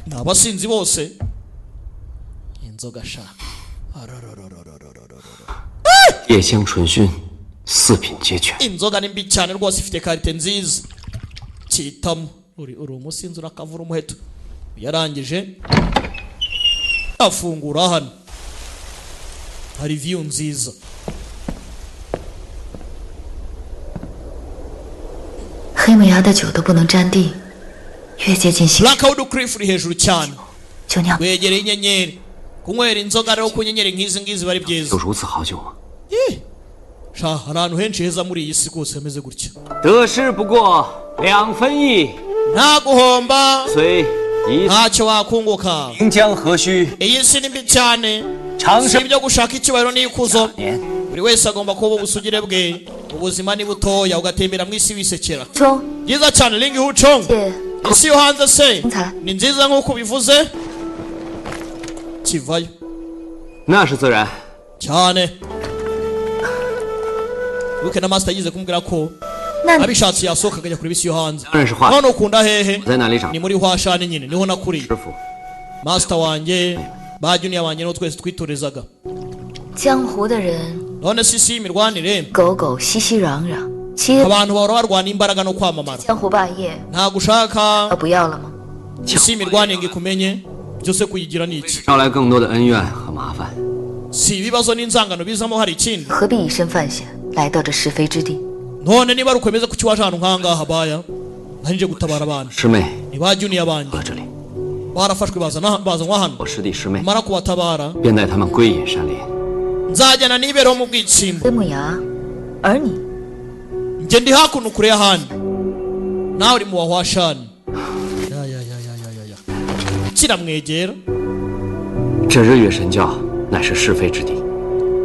N'abasinzi bose. Inzoga sha. 夜香醇熏，四品皆全。 Inzoga ni mbi cyane rwose ifite karite nziza. Kitamo uri umusinzi urakavura umuheto. Yarangije afungura hano. Hari view nziza. 黑木崖的酒都不能沾地，越接近西 Blackwood Cliff iri hejuru cyane. 就酿。 Wegereye inyenyeri. Kunywera inzoga rero ku nyenyeri nk'izi ngizi bari byiza. 有如此好酒吗？ Sha hari ahantu henshi heza muri iyi si rwose hameze gutya. 得失不过2分益， Nta guhomba. 虽一 Ntacyo wakunguka. 名将何须 Iyi si ni mbi cyane. 长 Si 生 ibyo gushaka icyubahiro n'ikuzo. 年。 Buri wese agomba kuba ubusugire bwe. Ubuzima ni butoya ugatembera mu isi wisekera. 中 Byiza cyane Ling Huchong. 借 Isi yo hanze se 精彩。 ni nziza nk'uko bivuze. Kivayo 那是自然。 cyane. Luke na Master yize kumbwira ko 那 abishatse yasohoka akajya kuri bisi yo hanze. 当然是画 None ukunda hehe? 在哪里长？ Ni muri Hwashani nyine niho nakuriye. 师傅， Master wanjye ba junior wanjye no twese twitorezaga. 江湖的人 None sisi imirwanire 狗狗熙熙攘攘，街 abantu bahora barwana imbaraga no kwamamara. 江湖霸业 Nta gushaka 不要了吗？ isi imirwanire ngo ikumenye byose kuyigira ni iki? 招来更多的恩怨和麻烦。 Si ibibazo n'inzangano bizamo hari ikindi. 何必以身犯险，来到这是非之地？ None niba rukomeza kuki waje ahantu nk'ahangaha baya nje gutabara abantu. 师妹， Ni ba junior banjye 搁这里， barafashwe bazanwa hano 我师弟师妹 mara kubatabara 便带他们归隐山林。 nzajyana nibereho mu bwitsimbo 黑木崖，而你 njye ndi hakuno kure y'ahandi nawe uri mu wahwashani kiramwegera 这日月神教乃是是非之地，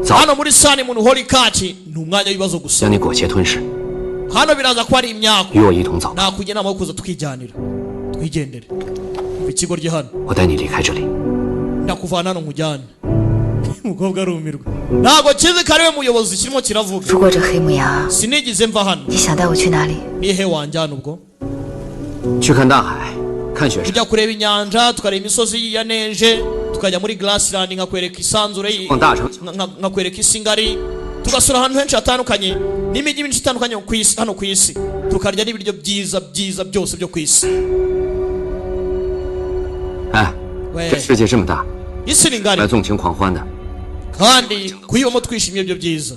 早 hano muri sani muntu hori kaki ni umwanya w'ibibazo gusa 将你裹挟吞噬， hano biraza ko ari imyaka 与我一同走。 nakugira inama yo kuza tukijyanira twigendere umva ikigo rye hano 我带你离开这里。 ndakuvana hano nkujyane umukobwa arumirwa ntabwo kizi ko ari we muyobozi kirimo kiravuga 如果这黑木崖， sinigeze mva hano 你想带我去哪里？ nihe wanjyana ubwo 去看大海，看雪山， tujya kureba inyanja tukareba imisozi yaneje tukajya muri Glassland nkakwereka isanzure 逛大城， nkakwereka isi ngari tugasura ahantu henshi hatandukanye n'imijyi myinshi itandukanye ku isi hano ku isi tukarya n'ibiryo byiza byiza byose byo ku isi 哎， 喂 这世界这么大， isi ni 来 ngari 纵情狂欢的， kandi kuyibamo twishimiye ibyo byiza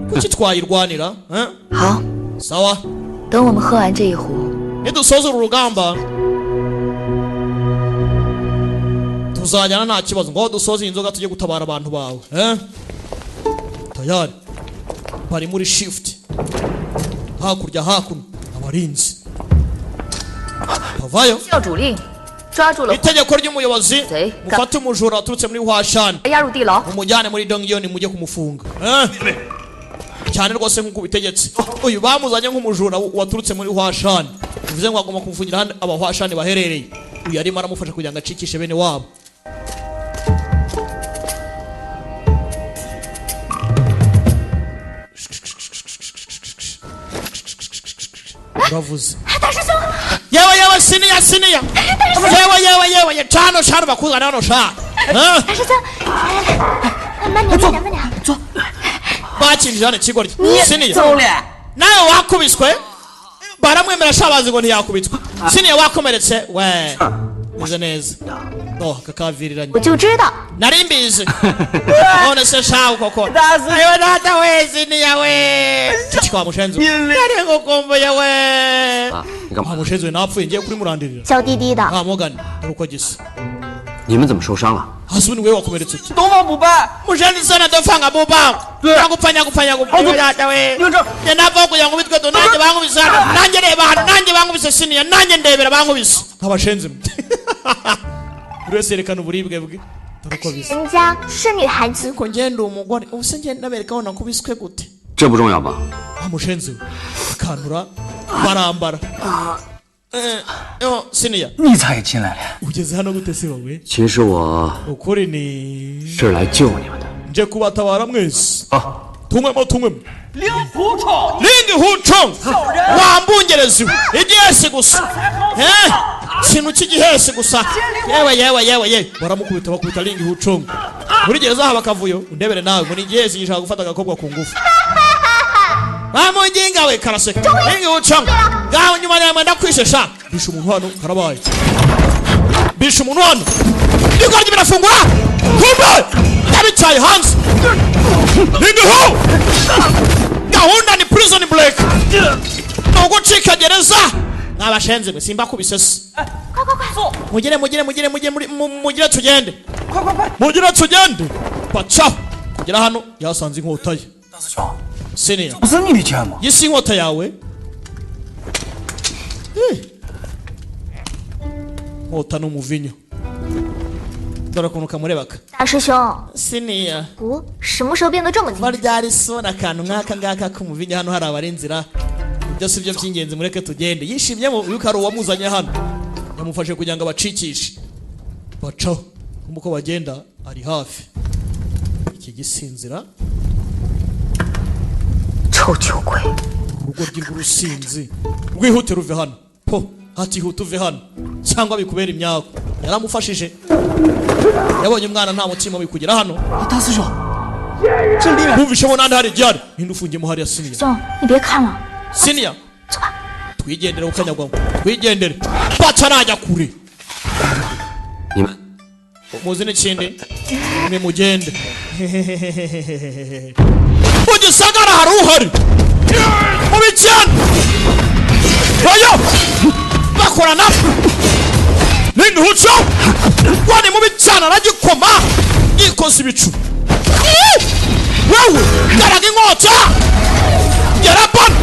kuki twayirwanira eh? 好， sawa 等我们喝完这一壶， nidusoza uru rugamba tuzajyana nta kibazo ngo dusoze inzoga tujye gutabara abantu bawe eh? tayari bari muri shift hakurya hakuno abarinzi bavayo 校主令，抓住了 itegeko ry'umuyobozi 贼， mufate umujura waturutse muri Hwashani 押入地牢。 mumujyane muri Dongyoni mujye kumufunga eh? cyane rwose nk'uko bitegetse uyu bamuzanye nk'umujura waturutse muri Hwashani bivuze ngo agomba kumufungira handi abahwashani baherereye uyu arimo aramufasha kugira ngo acikishe bene wabo uravuze yewe siniya yewe cano bakuzana hano sha 大师兄，慢点，慢点。坐。bakinjije hano ikigoryi siniya nawe wakubiswe baramwemera sha bazi ngo ntiyakubitswe siniya wakomeretse we meze neza kakaviriranye 我就知道 nari mbizi none se shaho koko ayo data we siniya we kwa mushenzo nari ngukumbuye we kwa mushenzo napfuye ngiye kuri murandirira 小弟弟的 Morgan uko gisa 你们怎么受伤了？ hasubuni wewe wakomeretse uti 东方不败 mushenzo sana dofanga buba yakupfanya data we nava kuya ngubitwe to nanje bangubisana nanje reba hano nanje bangubise siniya nanje ndebera bangubise nkabashenze urese rekana uburibwe bwe 人家是女孩子 ko ngenda umugore ubuse ngenda nabereka hona kubiswe gute 这不重要吧？ mushenze kanura barambara siniya 你才进来了。 ugeze hano gute se wowe 其实我 ukuri ni 是来救你们的。 nje kubatabara mwese tumwemo 令狐冲， lingi hucong wambungerezi igihesi gusa kintu cy'igihesi gusa yewe baramukubita bakubita lingi hucong muri gereza haba kavuyo undebere nawe muri igihesi gishaka gufata agakobwa ku ngufu bamuginga we karaseka lingi hucong gaho nyuma yawe ndakwishesha bisha umuntu hano karabaye bisha umuntu hano igoryi birafungura kumbe ndabicaye hanze lingi hu gahunda ni prison break nuko cika gereza nabashenze mwe simba kubisese mugire tugende mugire tugende pacha kugera hano yasanze inkota ye 大师兄， senior 不是你的剑吗？ yisi inkota yawe nkota n'umuvinyo dore ukuntu kamurebaka 大师兄， senior 不，什么时候变得这么精？ baryari sona akantu nk'aka ngaka k'umuvinyo hano hari abari inzira byose ibyo by'ingenzi mureke tugende yishimye yuko ari uwamuzanye hano yamufashe kugira ngo abacikishe bacaho nk'uko bagenda ari hafi iki gisinzira 臭酒鬼！ urugo rw'urusinzi rwihute ruve hano po hatihuta uve hano cyangwa bikubera imyako yaramufashije yabonye umwana nta mutima wikugera hano 大师兄， bumvishe bo nandi hari igihari ninde ufungiyemo hariya siniya 兄，你别看了， siniya twigendere ukanyagwamo twigendere baca najya kure 你们 muzi n'ikindi mwe mugende ugisagara hari uhari mubi cyane bayo bakorana nindi huco wani mubi cyane aragikoma yikoze ibicu wewe garaga inkota yarabana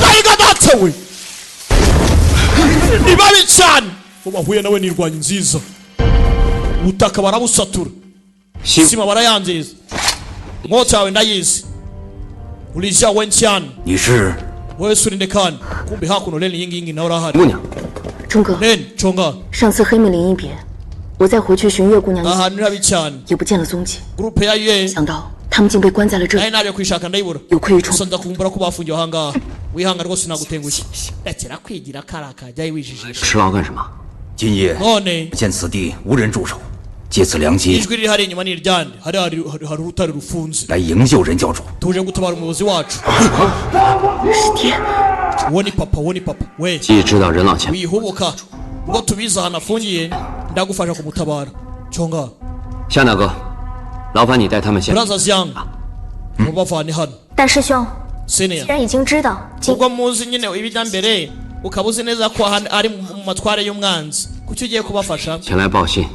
gahiga datewe ni babi cyane ubahuye nawe nirwanya nziza ubutaka barabusatura sima barayangiza inkota yawe ndayizi ulizia wencyane 你是 wewe surinde kandi kumbe hakuno leni yingi nawe urahari 姑娘， 钟哥， leni chonga 上次黑木林一别，我再回去寻月姑娘， ahantu rabi cyane 也不见了踪迹。 groupe ya ye 想到他们竟被关在了这 naye 里， naje kwishaka ndayibura 有愧于冲。 gusa ndakumbura ko bafungiwe ahangaha wihanga rwose nagutengushye rekera kwigira karaka jyayi wijijisha 吃牢干什么？ 今夜 none 见此地无人驻守，借此良机 ijwi riri hari inyuma ni iryande hari urutare rufunze 来营救任教主。 tuje gutabara umuyobozi wacu 是爹， uwo ni papa we 既知道任老前， wihubuka ubwo tubizi ahantu afungiye ndagufasha kumutabara chonga 夏大哥，劳烦你带他们先。 brothers young mubavane hano 大师兄， senior 既然已经知道，今 ubwo muzi nyine ibijya mbere ukaba uzi neza ko ari mu matware y'umwanzi kuki ugiye kubafasha 前来报信，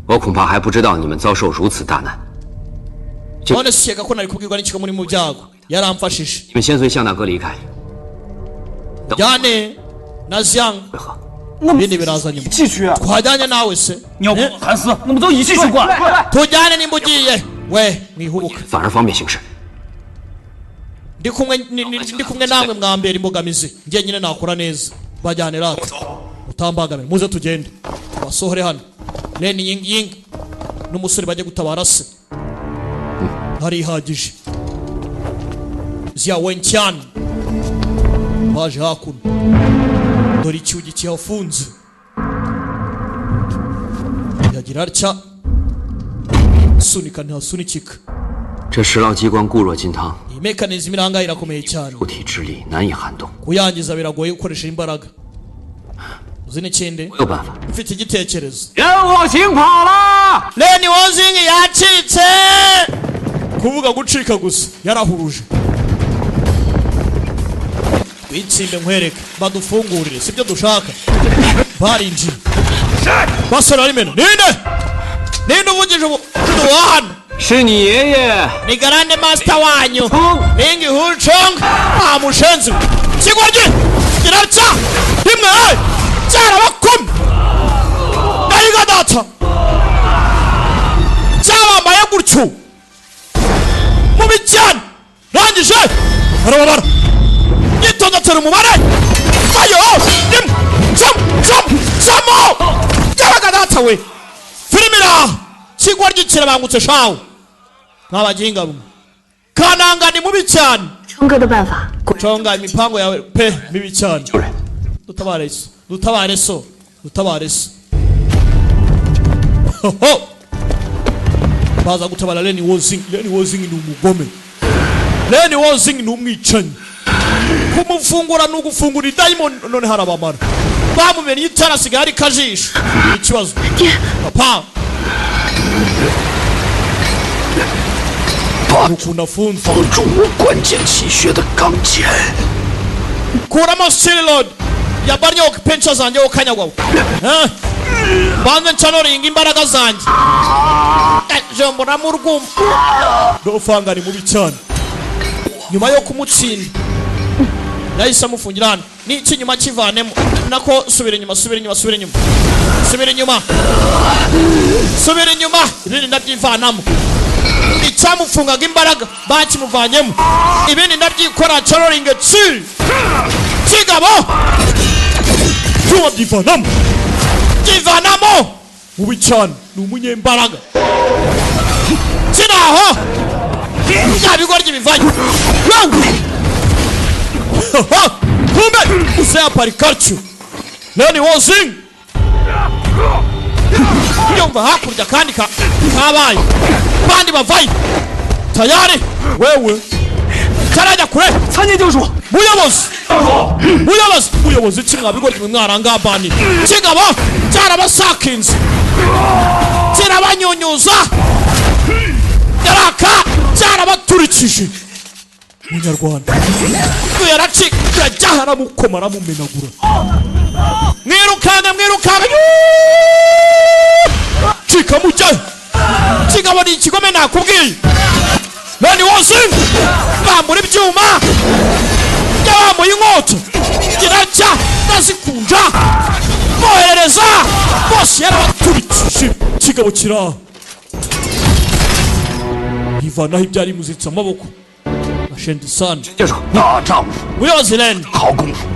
我恐怕还不知道你们遭受如此大难。 none sikeka ko nari kubwirwa n'ikigo muri mu byago yaramfashije 你们先随向大哥离开。 jyane na ziyang 会合。 ibindi biraza nyuma 继续啊！ twajyanye nawe se 你要不韩斯，我们都一起去关。 tujyane nimba ugiye we mwihubuka 反而方便行事。 ndi kumwe namwe mwambera imbogamizi njye nyine nakora neza bajyane rata utambagame muze tugende basohore hano leni ying n'umusore bajye gutabara se harihagije zia wencyane baje hakuno dore icyugi kihafunze yagira atya sunika ntihasunikika 这石烙机关固若金汤， iyi mekanizm iranga irakomeye cyane 物体之力难以撼动。 kuyangiza biragoye gukoresha imbaraga uzi n'ikindi 我有办法。 mfite igitekerezo 人我行跑了， Leni Wozing yacitse kuvuga gucika gusa yarahuruje bitsimbe nkwereke badufungurire sibyo dushaka barinjiye basora arimena ninde uvugije ubuhano 是你爷爷。 ni grande master wanyu ningi hulchong amushenzi kigoryi kiratsa rimwe cyara bakumi nayiga data cyabambaye gutyo mubi cyane rangije barabara yitonda tera umubare ayo samo yabaga data we filmira kigoryi kirabangutse shawo nk'abaginga bumwe kananga ni mubi cyane 冲哥的办法 chonga imipango yawe pe mibi cyane dutabare so baza gutabara Leni Wozing ni umugome Leni Wozing ni umwicanyi kumufungura n'ugufungura diamond none harabamara bamumenye itara sigari kajisho ikibazo papa 帮助我关键气血的钢钣。 kuramo silod yabarye okupencha zanjye okanyagwa banze nchanoringa imbaraga zanjye jombona mu rwumva dofanga ni mubi cyane nyuma yo kumutsinda nahise amufungira hano n'iki nyuma kivanemo nako subira inyuma ibindi ndabyivanamo icyamufungaga imbaraga bakimuvanyemo ibindi ndabyikora chanoringa kigabo byivanamo mubi cyane ni umunyembaraga kiraho yabigoryi bivanye kumbe usaya parikarcu Leni Wozing yumva hakurya kandi kabaye bandi bavaye tayari wewe tarajya kure参见教主 muyobozi kimwabigoryi mwaranga bani kigabo cyarabasakinze kirabanyunyuza yaraka cyarabaturikije munyarwanda yaracika yajyahara mukomara mumenagura mwirukanga cika mujya kigabo ni ikigome nakubwiye Leni Wozing bambura ibyuma yabamuye inkota kiracya nazikunja bohereza bose yarabaturikije kigabo kiraha ivanaho ibyari muziritse amaboko ashendi sana 教授，大丈夫， muyobozi Leni 好功夫，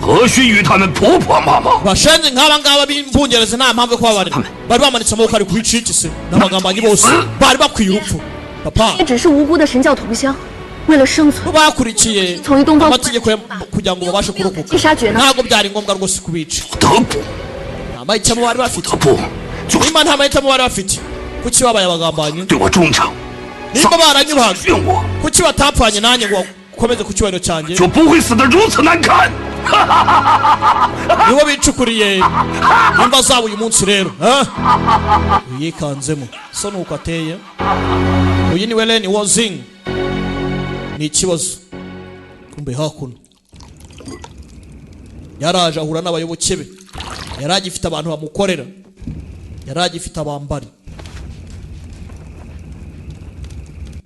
何须与他们婆婆妈妈？ bashenzi nk'aba ngaba b'imbungerezi nta mpamvu yo kubabarira bari bamanitse amaboko ari kubicikise n'abagambanyi bose bari bakwiye urupfu papa 也只是无辜的神教同乡，为了生存， bakurikiye amategeko kugira ngo babashe kurokoka ntabwo byari ngombwa rwose kubica nta mahitamo bari bafite nimba nta mahitamo bari bafite kuki babaye abagambanyi nimba baranyubaga kuki batapfanye nanjye ngo ukomeze ku cyubahiro cyanjye nibo bicukuriye nimba zabo uyu munsi rero yikanzemo so nuko ateye uyu niwe Leni Wozing ni ikibazo kumbe hakuno yaraje ahura n'abayoboke be yaragifite abantu bamukorera yaragifite abambari